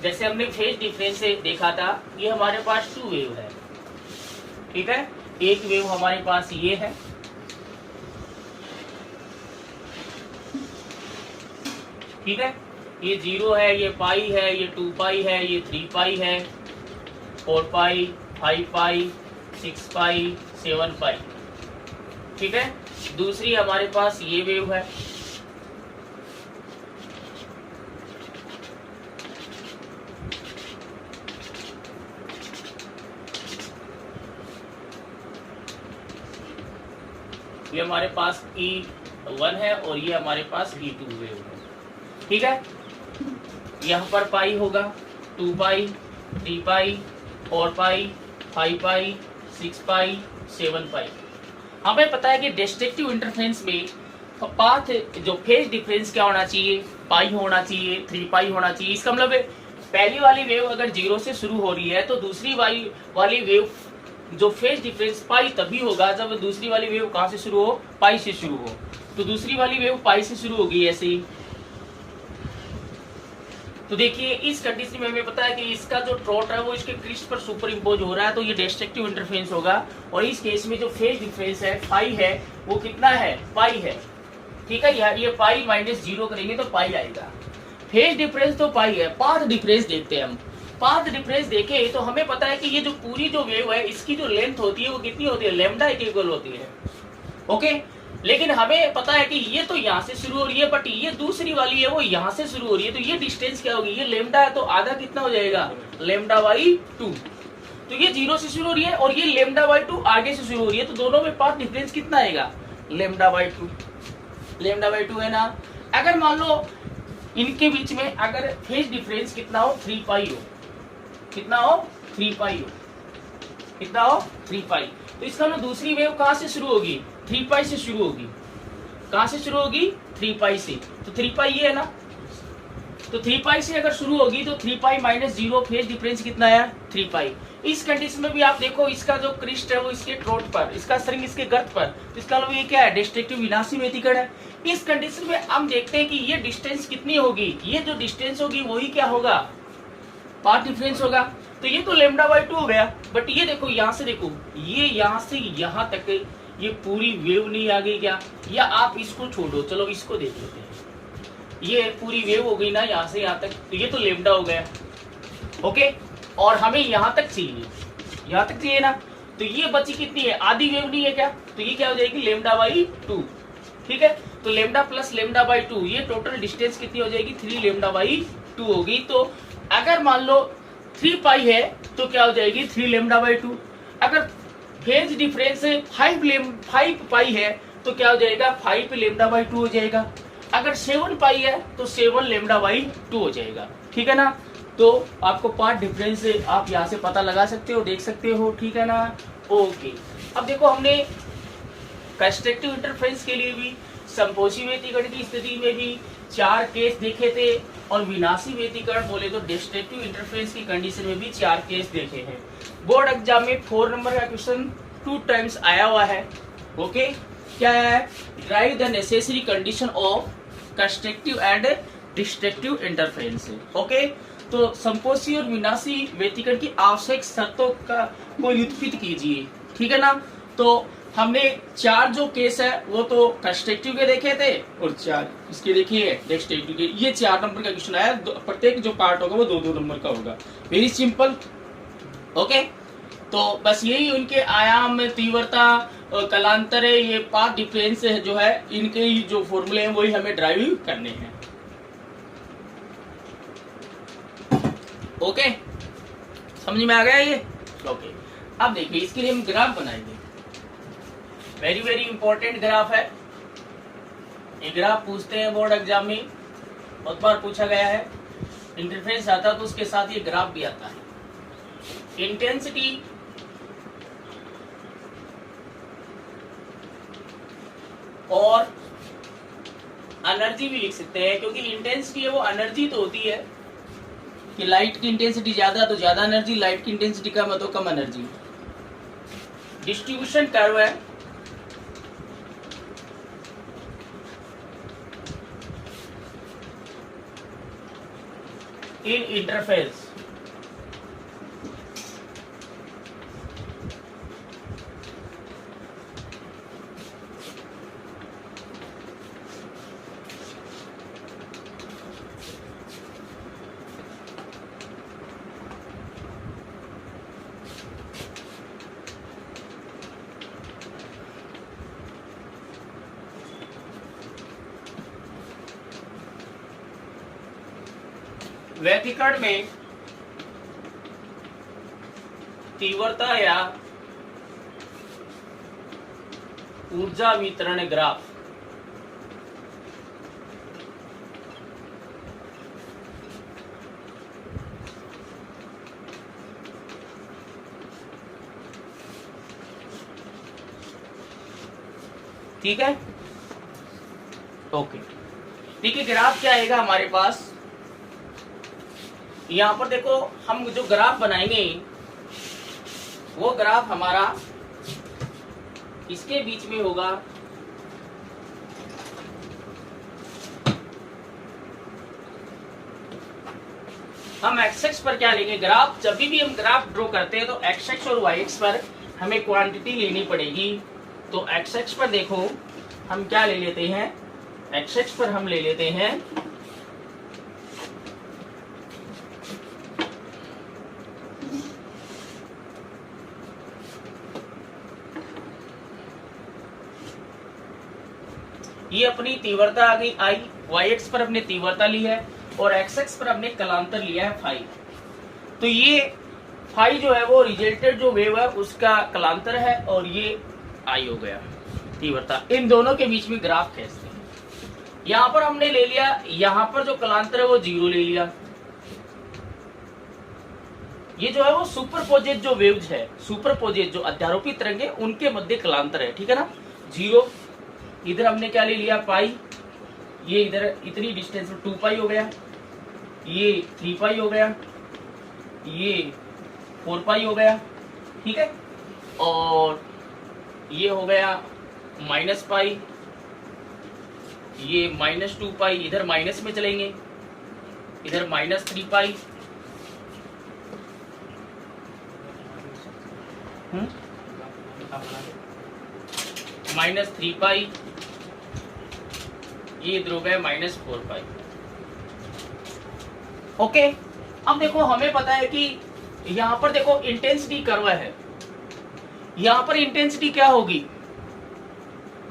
Speaker 1: जैसे हमने फेज डिफरेंस से देखा था, ये हमारे पास 2 वेव है। ठीक है, एक वेव हमारे पास ये है, ठीक है, ये 0 है, ये पाई है, ये 2 पाई है, ये 3 पाई है, 4 पाई, 5 पाई, 6 पाई, 7 पाई। ठीक है, दूसरी हमारे पास ये वेव है, ये हमारे पास E1 है और ये हमारे पास E2 वेव है। ठीक है, यहाँ पर पाई होगा 2 पाई, 3 पाई, 4 पाई, 5 पाई, 6 पाई, 7 पाई। हमें पता है कि डिस्ट्रक्टिव इंटरफेरेंस में पाथ जो फेज डिफरेंस क्या होना चाहिए, पाई होना चाहिए, 3 पाई होना चाहिए। इसका मतलब पहली वाली वेव अगर 0 से शुरू हो रही है तो दूसरी वाली वेव जो फेज डिफरेंस पाई तभी होगा जब दूसरी वाली वेव कहाँ से शुरू हो, पाई से शुरू हो। तो दूसरी वाली वेव पाई से शुरू होगी ऐसे ही। तो देखिए इस कंडीशन में हमें पता है कि इसका जो ट्रॉट है वो इसके क्रिस्ट पर सुपर इम्पोज हो रहा है, तो ये डिस्ट्रक्टिव इंटरफेरेंस होगा। और इस केस में जो फेज डिफरेंस है पाई है वो कितना है, पाई है, ठीक है। ये पाई माइनस 0 करेंगे तो पाई आएगा। फेज डिफरेंस तो पाई है, पाथ डिफरेंस देखते हैं हम। पाथ डिफरेंस देखें तो हमें पता है कि ये जो पूरी जो वेव है इसकी जो लेंथ होती है वो कितनी होती है, लैम्डा इक्वल होती है, ओके। लेकिन हमें पता है कि ये तो यहाँ से शुरू हो रही है, बट ये दूसरी वाली है वो यहाँ से शुरू हो रही है, तो ये डिस्टेंस क्या होगी, ये लैम्डा है तो आधा कितना हो जाएगा, लैम्डा बाई 2। तो ये 0 से शुरू हो रही है और ये लैम्डा बाई 2 आगे से शुरू हो रही है, तो दोनों में पाथ डिफरेंस कितना आएगा, लैम्डा बाई 2। लैम्डा बाई 2 है ना। अगर मान लो इनके बीच में अगर फेज डिफरेंस कितना हो, 3 पाई हो, कितना हो, 3 पाई हो, कितना हो, 3 पाई। तो इसका मतलब दूसरी वेव कहां से शुरू होगी, 3 पाई से शुरू होगी। कहां से शुरू होगी, 3 पाई से। तो 3 पाई ये है ना, तो 3 पाई से अगर शुरू होगी तो 3 पाई माइनस 0 फेज डिफरेंस कितना है, 3 पाई। इस कंडीशन में भी आप देखो इसका जो क्रिस्ट है वो इसके ट्रोट पर, इसका स्ट्रिंग इसके गर्त पर, तो इसका मतलब ये क्या है, डिस्ट्रक्टिव विनाशी व्यतिकरण है। इस कंडीशन में हम देखते हैं कि ये डिस्टेंस कितनी होगी, ये जो डिस्टेंस होगी वही क्या होगा, पाथ डिफरेंस होगा। तो ये तो लैम्डा बाई 2 हो गया, बट ये देखो यहाँ से देखो, ये यहाँ से यहाँ तक ये पूरी वेव नहीं आ गई क्या, या आप इसको छोड़ो, चलो इसको देख लेते हैं। ये पूरी वेव हो गई ना यहाँ से यहाँ तक, तो ये तो लैम्डा हो गया, ओके। और हमें यहाँ तक चाहिए, यहाँ तक चाहिए ना, तो ये बची कितनी है, आधी वेव नहीं है क्या, तो ये क्या हो जाएगी, लैम्डा बाई 2, ठीक है। तो लैम्डा प्लस लैम्डा बाई 2, ये टोटल डिस्टेंस कितनी हो जाएगी, 3 लैम्डा बाई 2 होगी। तो अगर मान लो 3 पाई है तो क्या हो जाएगी, 3 लैम्डा बाई 2। अगर फेज डिफरेंस 5 पाई है तो क्या हो जाएगा, 5 लैम्डा बाई 2 हो जाएगा। अगर 7 पाई है तो 7 लैम्डा बाई 2 हो जाएगा, ठीक है ना। तो आपको पाथ डिफरेंस आप यहाँ से पता लगा सकते हो, देख सकते हो, ठीक है ना, ओके। अब देखो हमने कंस्ट्रक्टिव इंटरफेरेंस के लिए भी, संपोषी व्यतिकरण की स्थिति में भी 4 केस देखे थे, और विनाशी व्यतिकरण बोले तो डिस्ट्रक्टिव इंटरफेरेंस की कंडीशन में भी 4 केस देखे हैं। बोर्ड एग्जाम में 4 नंबर का क्वेश्चन 2 टाइम्स आया हुआ है, ओके। क्या है, drive the necessary condition of constructive and destructive interference, okay. तो संपोषी और विनाशी व्यतिकरण की आवश्यक शर्तों का को व्युत्पत्ति कीजिए, ठीक है ना। तो हमने 4 जो केस है वो तो कंस्ट्रक्टिव के देखे थे, और 4 इसके देखिए डिस्ट्रक्टिव के। ये 4 नंबर का क्वेश्चन आया, प्रत्येक जो पार्ट होगा वो 2-2 नंबर का होगा, वेरी सिंपल, ओके। तो बस यही उनके आयाम, तीव्रता, कलांतर, ये पाथ डिफरेंस जो है, इनके ही जो फॉर्मूले हैं वही हमें ड्राइव करने हैं, ओके। समझ में आ गया ये, ओके। अब देखिए इसके लिए हम ग्राफ बनाएंगे, वेरी वेरी इंपॉर्टेंट ग्राफ है। ये ग्राफ पूछते हैं बोर्ड एग्जाम में, बहुत बार पूछा गया है। इंटरफेरेंस आता है तो उसके साथ ये ग्राफ भी आता है। इंटेंसिटी और एनर्जी भी लिख सकते हैं, क्योंकि इंटेंसिटी है वो एनर्जी तो होती है कि लाइट की इंटेंसिटी ज्यादा तो ज्यादा एनर्जी, लाइट की इंटेंसिटी कम है तो कम एनर्जी। डिस्ट्रीब्यूशन कर्व है, इन इंटरफेरेंस, व्यतिकरण में तीव्रता या ऊर्जा वितरण ग्राफ ठीक है, ओके। देखिए ग्राफ क्या आएगा हमारे पास, यहाँ पर देखो हम जो ग्राफ बनाएंगे वो ग्राफ हमारा इसके बीच में होगा, हम एक्स एक्स पर क्या लेंगे ग्राफ, जब भी हम ग्राफ ड्रॉ करते हैं तो एक्स एक्स और वाई एक्स पर हमें क्वांटिटी लेनी पड़ेगी। तो एक्स एक्स पर देखो हम क्या ले लेते हैं, एक्स एक्स पर हम ले लेते हैं ये अपनी तीव्रता आ गई आई, वाई एक्स पर हमने तीव्रता ली है और एक्स एक्स पर हमने कलांतर लिया है फाई। तो ये फाई जो है वो रिजल्टेड जो वेव है उसका कलांतर है और ये आई हो गया तीव्रता। इन दोनों के बीच में ग्राफ खींचते हैं। यहाँ पर हमने ले लिया, यहाँ पर जो कलांतर है वो 0 ले लिया। ये जो है वो सुपरपोजिट जो वेव्स है, सुपरपोजिट जो अध्यारोपी तरंग है उनके मध्य कलांतर है, ठीक है ना, 0। इधर हमने क्या ले लिया पाई, ये इधर इतनी डिस्टेंस में 2 पाई हो गया, ये 3 पाई हो गया, ये 4 पाई हो गया, ठीक है, और ये हो गया माइनस पाई, ये -2 पाई, इधर माइनस में चलेंगे, इधर -3 पाई, -3 पाई, ये इधर हो गया -4 पाई। ओके, अब देखो हमें पता है कि यहाँ पर देखो इंटेंसिटी कर्व है, यहाँ पर इंटेंसिटी क्या होगी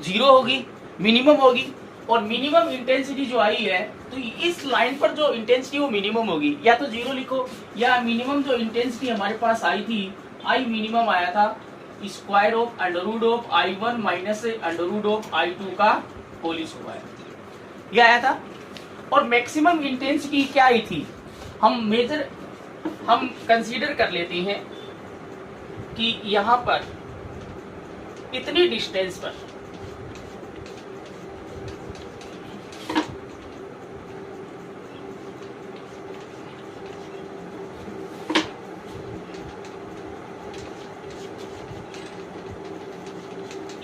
Speaker 1: 0 होगी, मिनिमम होगी, और मिनिमम इंटेंसिटी जो आई है तो इस लाइन पर जो इंटेंसिटी वो मिनिमम होगी, या तो 0 लिखो, या मिनिमम जो इंटेंसिटी हमारे पास आई थी, आई मिनिमम आया था square of √i1 minus √i2 का होल स्क्वायर, ये आया था। और मैक्सिमम इंटेंसिटी क्या आई थी, हम कंसीडर कर लेते हैं कि यहां पर इतनी डिस्टेंस पर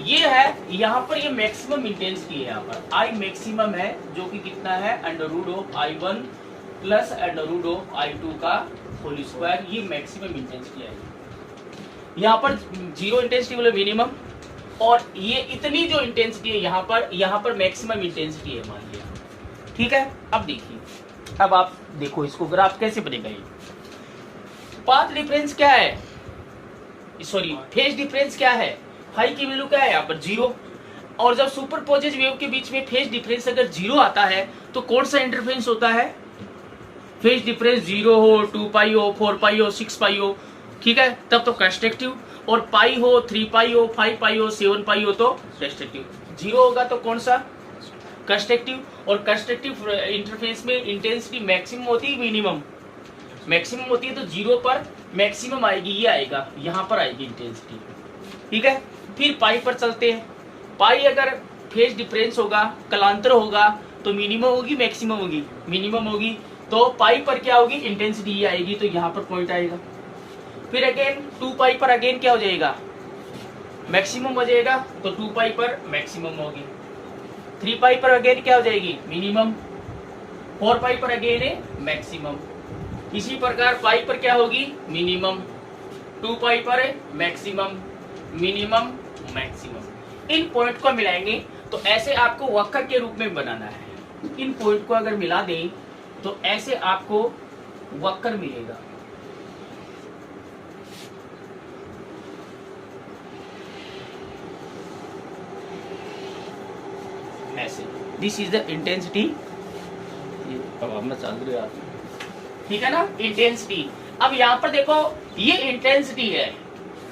Speaker 1: ये है, यहाँ पर ये मैक्सिमम इंटेंसिटी है, यहाँ पर आई मैक्सिमम है जो कि कितना है √i1 प्लस √i2 का होल स्क्वायर, ये मैक्सिमम इंटेंसिटी है। यहाँ पर 0 इंटेंसिटी बोले मिनिमम, और ये इतनी जो इंटेंसिटी है यहाँ पर मैक्सिमम इंटेंसिटी है मान लिया, ठीक है। अब देखिए, अब आप देखो इसको ग्राफ कैसे बनेगा, ये पाथ डिफरेंस क्या है, सॉरी फेज डिफरेंस क्या है, फाई की वैल्यू क्या है यहाँ पर 0, और जब सुपरपोजिट वेव के बीच में फेज डिफरेंस अगर 0 आता है तो कौन सा इंटरफेरेंस होता है, फेज डिफरेंस 0 हो, 2 पाई हो, 4 पाई हो, 6 पाई हो, ठीक है, तब तो कंस्ट्रक्टिव, और पाई हो, 3 पाई हो, 5 पाई हो, 7 पाई हो तो डिस्ट्रक्टिव, 0 होगा तो कौन सा कंस्ट्रक्टिव। और कंस्ट्रक्टिव इंटरफेस में इंटेंसिटी मैक्सिमम होती है मिनिमम, मैक्सिमम होती है, तो 0 पर मैक्सिमम आएगी, ये आएगा, यहाँ पर आएगी इंटेंसिटी, ठीक है। फिर पाई पर चलते हैं, पाई अगर फेज डिफरेंस होगा, कलांतर होगा तो मिनिमम होगी मैक्सिमम होगी, मिनिमम होगी, तो पाई पर क्या होगी इंटेंसिटी ये आएगी, तो यहाँ पर पॉइंट आएगा। फिर अगेन 2 पाई पर अगेन क्या हो जाएगा मैक्सिमम हो जाएगा, तो 2 पाई पर मैक्सिमम होगी। 3 पाई पर अगेन क्या हो जाएगी मिनिमम, 4 पाई पर अगेन है मैक्सिमम। इसी प्रकार पाई पर क्या होगी मिनिमम, 2 पाई पर है मैक्सिमम, मिनिमम, मैक्सिमम। इन पॉइंट को मिलाएंगे तो ऐसे आपको वक्र के रूप में बनाना है। इन पॉइंट को अगर मिला दें तो ऐसे आपको वक्र मिलेगा। ऐसे दिस इज द इंटेंसिटी, ठीक है ना, इंटेंसिटी। अब यहाँ पर देखो ये इंटेंसिटी है,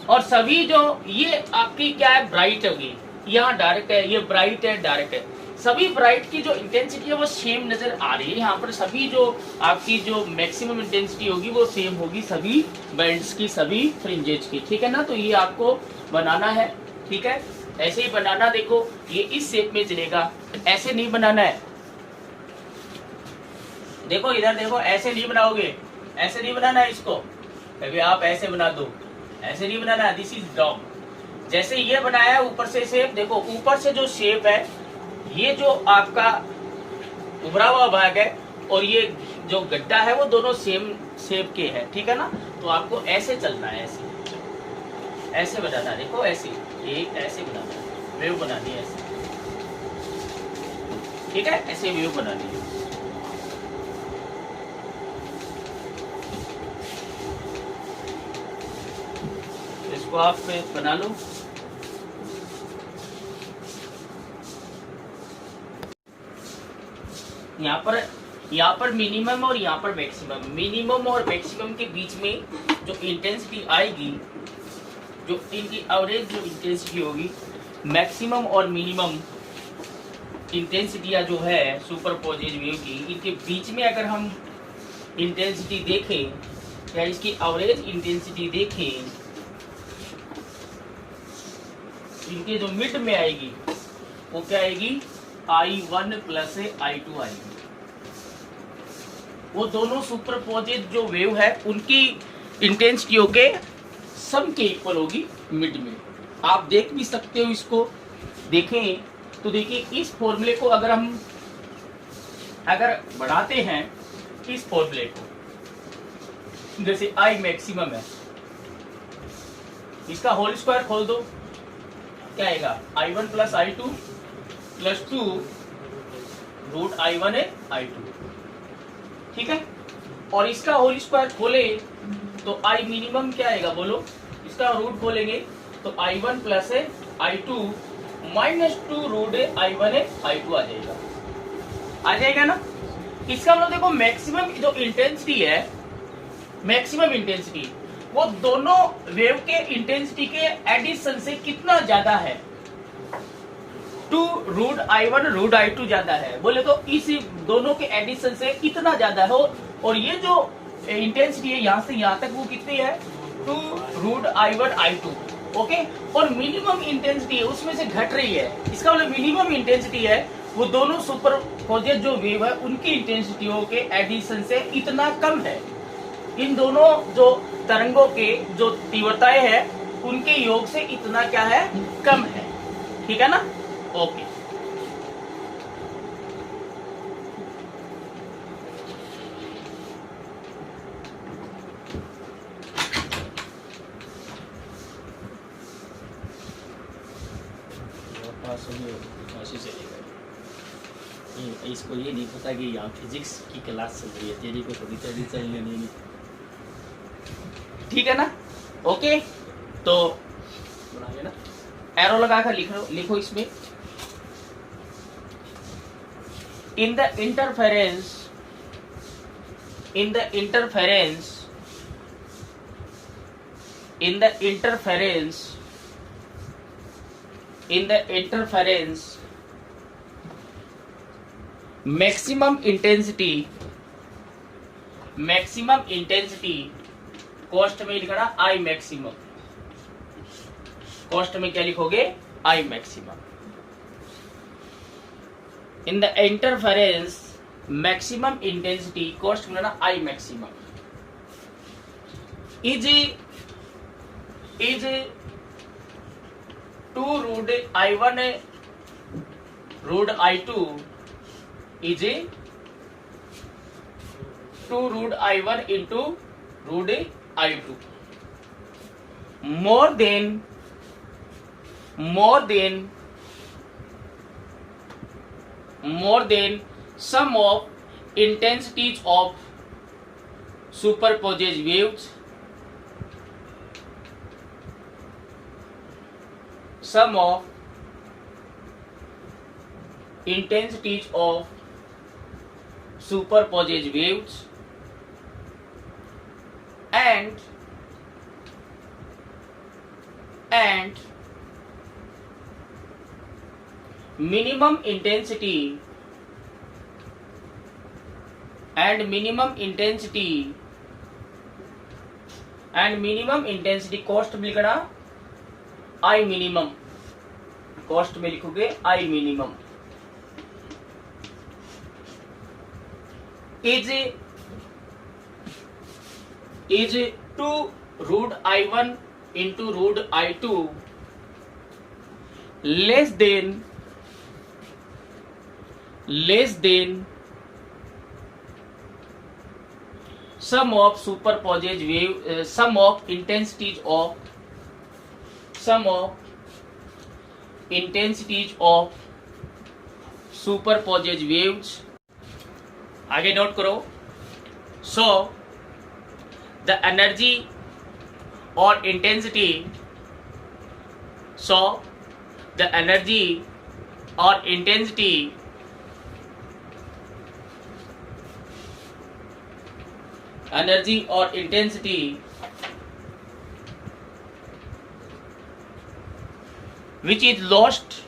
Speaker 1: और सभी जो ये आपकी क्या है ब्राइट होगी, यहाँ डायरेक्ट है, ये ब्राइट है डायरेक्ट है, सभी ब्राइट की जो इंटेंसिटी है वो सेम नजर आ रही है। यहाँ पर सभी जो आपकी जो मैक्सिमम इंटेंसिटी होगी वो सेम होगी सभी बैंड्स की, सभी फ्रिंजेज की, ठीक है ना। तो ये आपको बनाना है, ठीक है। ऐसे ही बनाना, देखो ये इस शेप में चलेगा, ऐसे नहीं बनाना है। देखो इधर देखो, ऐसे नहीं बनाओगे, ऐसे नहीं बनाना है इसको, कभी आप ऐसे बना दो, ऐसे नहीं बनाना। This is dog. जैसे ये बनाया ऊपर से शेप, देखो ऊपर से जो शेप है, ये जो आपका उभरा हुआ भाग है और ये जो गड्ढा है वो दोनों सेम शेप के है, ठीक है ना। तो आपको ऐसे चलना है, ऐसे बनाना है। देखो ऐसे एक ऐसे बनाना है, वेव बनानी है ऐसे, ठीक है, ऐसे वेव बनानी है। इसको आप बना लो। यहाँ पर मिनिमम और यहाँ पर मैक्सिमम, मिनिमम और मैक्सिमम के बीच में जो इंटेंसिटी आएगी, जो इनकी एवरेज जो इंटेंसिटी होगी, मैक्सिमम और मिनिमम इंटेंसिटियाँ जो है सुपरपोजिट वेव की, इनके बीच में अगर हम इंटेंसिटी देखें या इसकी एवरेज इंटेंसिटी देखें, इनके जो मिड में आएगी वो क्या आएगी, I1 प्लस I2 आएगी। वो दोनों सुपरपोजिट जो वेव है उनकी इंटेंसिटियों के सम के इक्वल होगी मिड में। आप देख भी सकते हो इसको, देखें तो देखिए इस फॉर्मूले को अगर हम बढ़ाते हैं, इस फॉर्मूले को, जैसे I मैक्सिमम है, इसका होल स्क्वायर खोल दो, क्या आएगा, I1 plus I2 plus 2 root I1 है I2, ठीक है। और इसका होल स्क्वायर खोले तो I मिनिमम क्या आएगा, बोलो, इसका रूट खोलेंगे तो I1 प्लस है I2 माइनस 2 रूट I1 है I2 आ जाएगा ना। इसका मतलब देखो मैक्सिमम जो इंटेंसिटी है, मैक्सिमम इंटेंसिटी वो दोनों वेव के इंटेंसिटी के एडिशन से कितना ज्यादा है, 2 रूट I1 रूट I2 ज्यादा है, बोले तो इस दोनों के एडिशन से इतना ज्यादा हो। और ये जो इंटेंसिटी है यहाँ से यहाँ तक वो कितनी है, 2 रूट I1 I2, ओके। और मिनिमम इंटेंसिटी है उसमें से घट रही है, इसका मतलब मिनिमम इंटेंसिटी है वो दोनों सुपरपोजिट जो वेव है उनकी इंटेंसिटियों के एडिशन से इतना कम है। इन दोनों जो तरंगों के जो तीव्रताएं है उनके योग से इतना क्या है, कम है, ठीक है ना, ओके। इसको ये नहीं पता कि यहाँ फिजिक्स की क्लास चल रही है, तेरी को थोड़ी तेरी चलने नहीं, ठीक है ना, ओके। तो बनाइए ना, एरो लगाकर लिखो इसमें, in the interference maximum intensity cost में लिखना I मैक्सिमम, कॉस्ट में क्या लिखोगे, I maximum. In the interference maximum intensity cost में लिखना I maximum is 2 root I1 root I2 is 2 root I1 into root I2 more than sum of intensities of superposed waves, sum of intensities of superposed waves and minimum intensity cost मिल गया I minimum, cost में लिखोगे I minimum is 2 root I1 into root I2 less than sum of superposed wave sum of intensities of superposed waves. आगे note करो. So the energy or intensity which is lost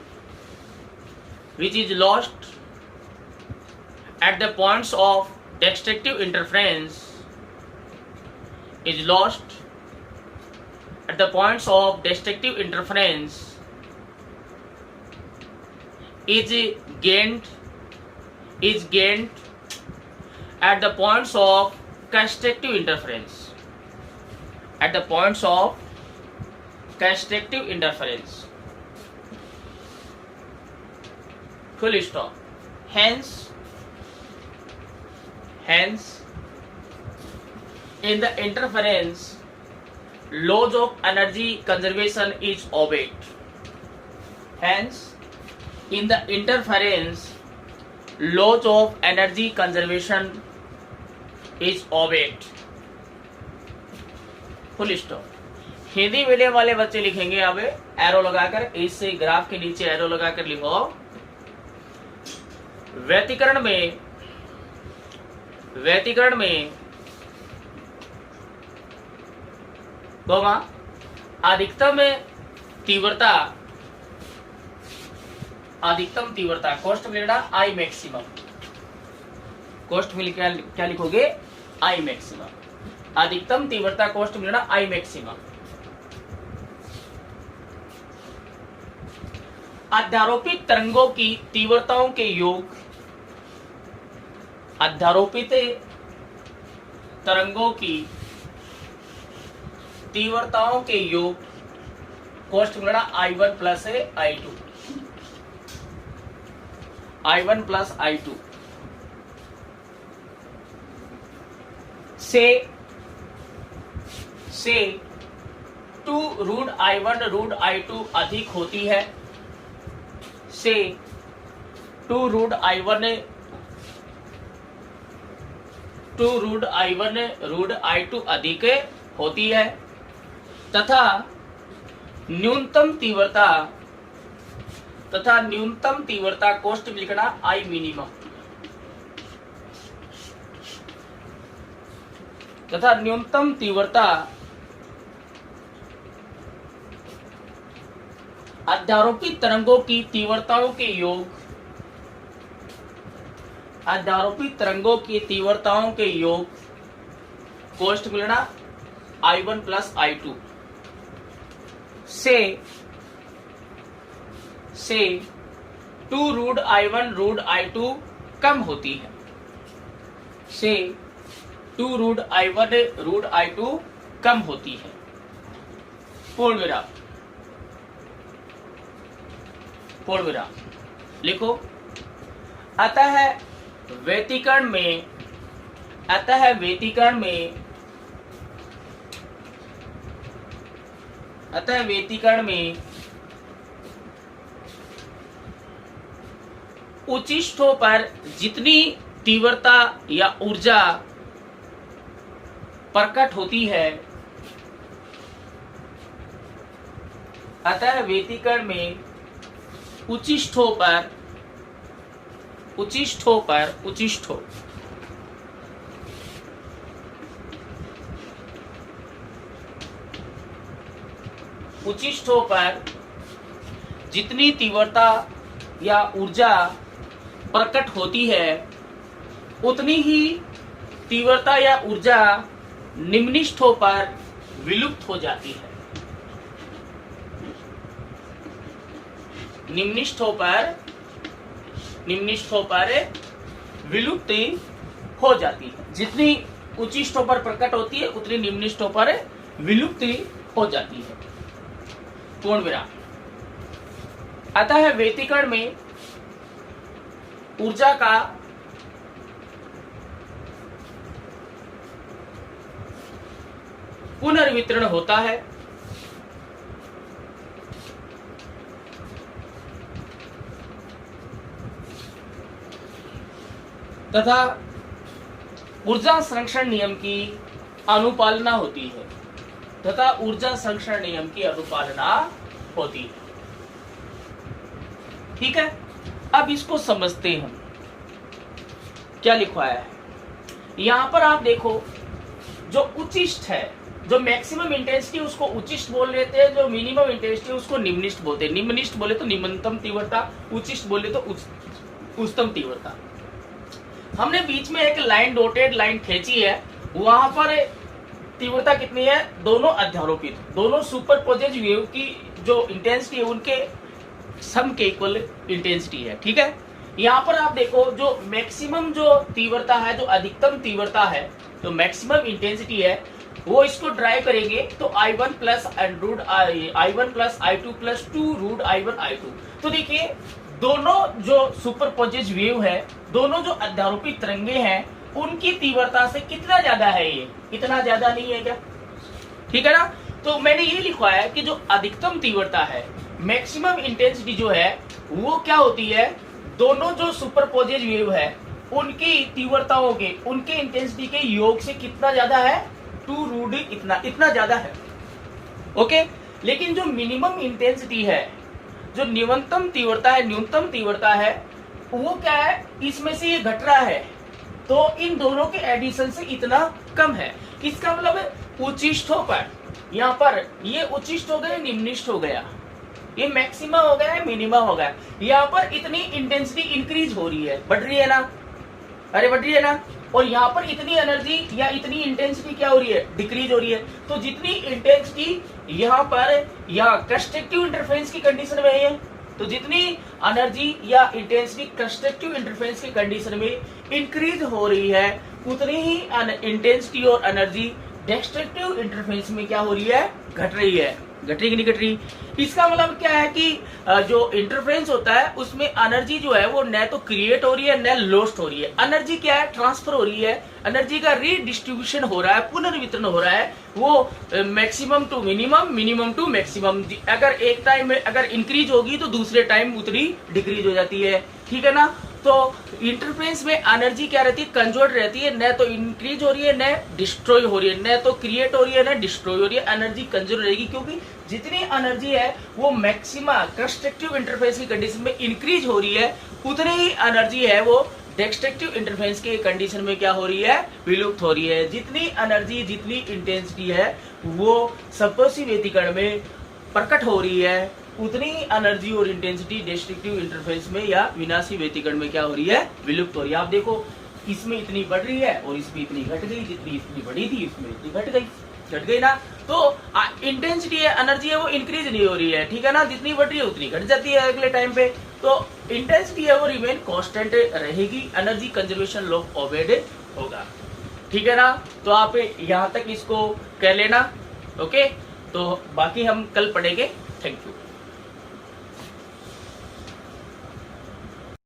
Speaker 1: at the points of destructive interference is gained at the points of constructive interference. Full stop. Hence in the interference laws of energy conservation is obeyed. Full stop. Hindi medium वाले बच्चे लिखेंगे अब arrow लगाकर, इससे graph के नीचे arrow लगाकर लिखो. व्यतिकरण में अधिकतम तीव्रता कॉस्ट में लेना आई मैक्सिमम. कॉस्ट में क्या लिखोगे? I maximum. अधिकतम तीव्रता कॉस्ट में लेना आई मैक्सिमम. अध्यारोपित तरंगों की तीव्रताओं के योग कॉस्ट में लेना I1 प्लस I2. से 2 रूट I1 रूट I2 अधिक होती है. से 2 रूट I1 रूट I2 अधिक होती है तथा न्यूनतम तीव्रता कॉस्ट में लिखना आई मिनिमम. तथा न्यूनतम तीव्रता अध्यारोपित तरंगों की तीव्रताओं के योग कॉस्ट में लेना I1 प्लस I2 से 2 रूट I1 रूट I2 कम होती है. से 2 रूट I1 रूट I2 कम होती है. पूर्ण विराम लिखो. अतः व्यतिकरण में उच्चिष्ठों पर जितनी तीव्रता या ऊर्जा प्रकट होती है, अतः व्यतिकरण में उच्चिष्ठों पर जितनी तीव्रता या ऊर्जा प्रकट होती है उतनी ही तीव्रता या ऊर्जा निम्निष्ठों पर विलुप्त हो जाती है. निम्निष्ठों पर विलुप्ति हो जाती है। जितनी उच्चिष्ठों पर प्रकट होती है उतनी निम्निष्ठों पर विलुप्ति हो जाती है। पूर्ण विराम। अतः व्यतिकरण में ऊर्जा का पुनर्वितरण होता है तथा ऊर्जा संरक्षण नियम की अनुपालना होती है ठीक है। अब इसको समझते हैं हम क्या लिखवाया है। यहां पर आप देखो, जो उच्चिष्ट है, जो मैक्सिमम इंटेंसिटी उसको उच्चिष्ट बोल लेते हैं, जो मिनिमम इंटेंसिटी उसको निम्निष्ठ बोलते हैं। निम्निष्ठ बोले तो निम्नतम तीव्रता, उच्चिष्ट बोले तो उच्चतम तीव्रता। हमने बीच में एक लाइन, डॉटेड लाइन खींची है, वहां पर तीव्रता कितनी है, दोनों अध्यारोपित, दोनों सुपरपोजेज वेव की जो इंटेंसिटी है उनके सम के इक्वल इंटेंसिटी है। ठीक है। यहाँ पर आप देखो, जो मैक्सिमम जो तीव्रता है, जो अधिकतम तीव्रता है, जो मैक्सिमम इंटेंसिटी है, वो इसको ड्राइव करेंगे तो I1 plus I1 plus I2 plus 2 root I1 I2। तो देखिए, दोनों जो सुपरपोजेज वेव है, दोनों जो अध्यारोपित तरंगे हैं, उनकी तीव्रता से कितना ज्यादा है, ये इतना ज्यादा नहीं है क्या? ठीक है ना। तो मैंने ये लिखवाया है कि जो अधिकतम तीव्रता है, मैक्सिमम इंटेंसिटी जो है, वो क्या होती है, दोनों जो सुपरपोजेज वेव है उनकी तीव्रताओं के, उनके इंटेंसिटी के योग से कितना ज्यादा है, 2 रूट इतना ज्यादा है। ओके। लेकिन जो मिनिमम इंटेंसिटी है, जो न्यूनतम तीव्रता है, न्यूनतम तीव्रता है, वो क्या है, इसमें से ये घट रहा है, तो इन दोनों के एडिशन से इतना कम है। इसका मतलब है उच्चिष्ठों पर, यहाँ पर ये उच्चिष्ठ हो गया, निम्निष्ठ हो गया, ये मैक्सिमम हो गया है, मिनिमम हो गया। यहाँ पर इतनी इंटेंसिटी इंक्रीज हो रही है, बढ़ रही है ना, अरे बढ़ रही है ना। और यहाँ पर इतनी एनर्जी या इतनी इंटेंसिटी क्या हो रही है, डिक्रीज हो रही है। तो जितनी इंटेंसिटी यहाँ पर या कंस्ट्रक्टिव इंटरफेरेंस की कंडीशन में है, तो जितनी एनर्जी या इंटेंसिटी कंस्ट्रक्टिव इंटरफेरेंस की कंडीशन में इंक्रीज हो रही है, उतनी ही इंटेंसिटी और एनर्जी डिस्ट्रक्टिव इंटरफेरेंस में क्या हो रही है, घट रही है। घट रही कि नहीं घट रही? इसका मतलब क्या है कि जो इंटरफेरेंस होता है उसमें एनर्जी जो है वो न तो क्रिएट हो रही है न लॉस्ट हो रही है। एनर्जी क्या है, ट्रांसफर हो रही है, एनर्जी का रीडिस्ट्रीब्यूशन हो रहा है, पुनर्वितरण हो रहा है, वो maximum to minimum, minimum to maximum. अगर एक टाइम में अगर इंक्रीज होगी तो दूसरे टाइम उतनी डिक्रीज हो जाती है। ठीक है ना। तो इंटरफेरेंस में एनर्जी क्या रहती है, कंजर्व रहती है, न तो इंक्रीज हो रही है न डिस्ट्रॉय हो रही है, न तो क्रिएट हो रही है न डिस्ट्रॉय हो रही है। एनर्जी कंजर्व रहेगी, क्योंकि जितनी एनर्जी है वो मैक्सिमा कंस्ट्रक्टिव इंटरफेरेंस की कंडीशन में इंक्रीज हो रही है, उतनी ही एनर्जी है वो डिस्ट्रक्टिव इंटरफेरेंस के कंडीशन में क्या हो रही है, विलुप्त हो रही है। जितनी एनर्जी, जितनी इंटेंसिटी है वो सपोसिव व्यतिकरण में प्रकट हो रही है, उतनी एनर्जी और इंटेंसिटी डिस्ट्रक्टिव इंटरफेरेंस में या विनाशी व्यतिकरण में क्या हो रही है, विलुप्त हो रही है। आप देखो, इसमें इतनी बढ़ रही है और इसमें इतनी घट गई, जितनी इसमें बढ़ी थी इसमें इतनी घट गई ना। तो इंटेंसिटी है, एनर्जी है, वो इंक्रीज नहीं हो रही है। ठीक है ना। जितनी बढ़ रही है उतनी घट जाती है अगले टाइम पे। तो इंटेंसिटी है वो रिमेन कांस्टेंट रहेगी, एनर्जी कंजर्वेशन लॉ ओबेड होगा। ठीक है ना। तो आप यहाँ तक इसको कह लेना। ओके। तो बाकी हम कल पढ़ेंगे। Thank you.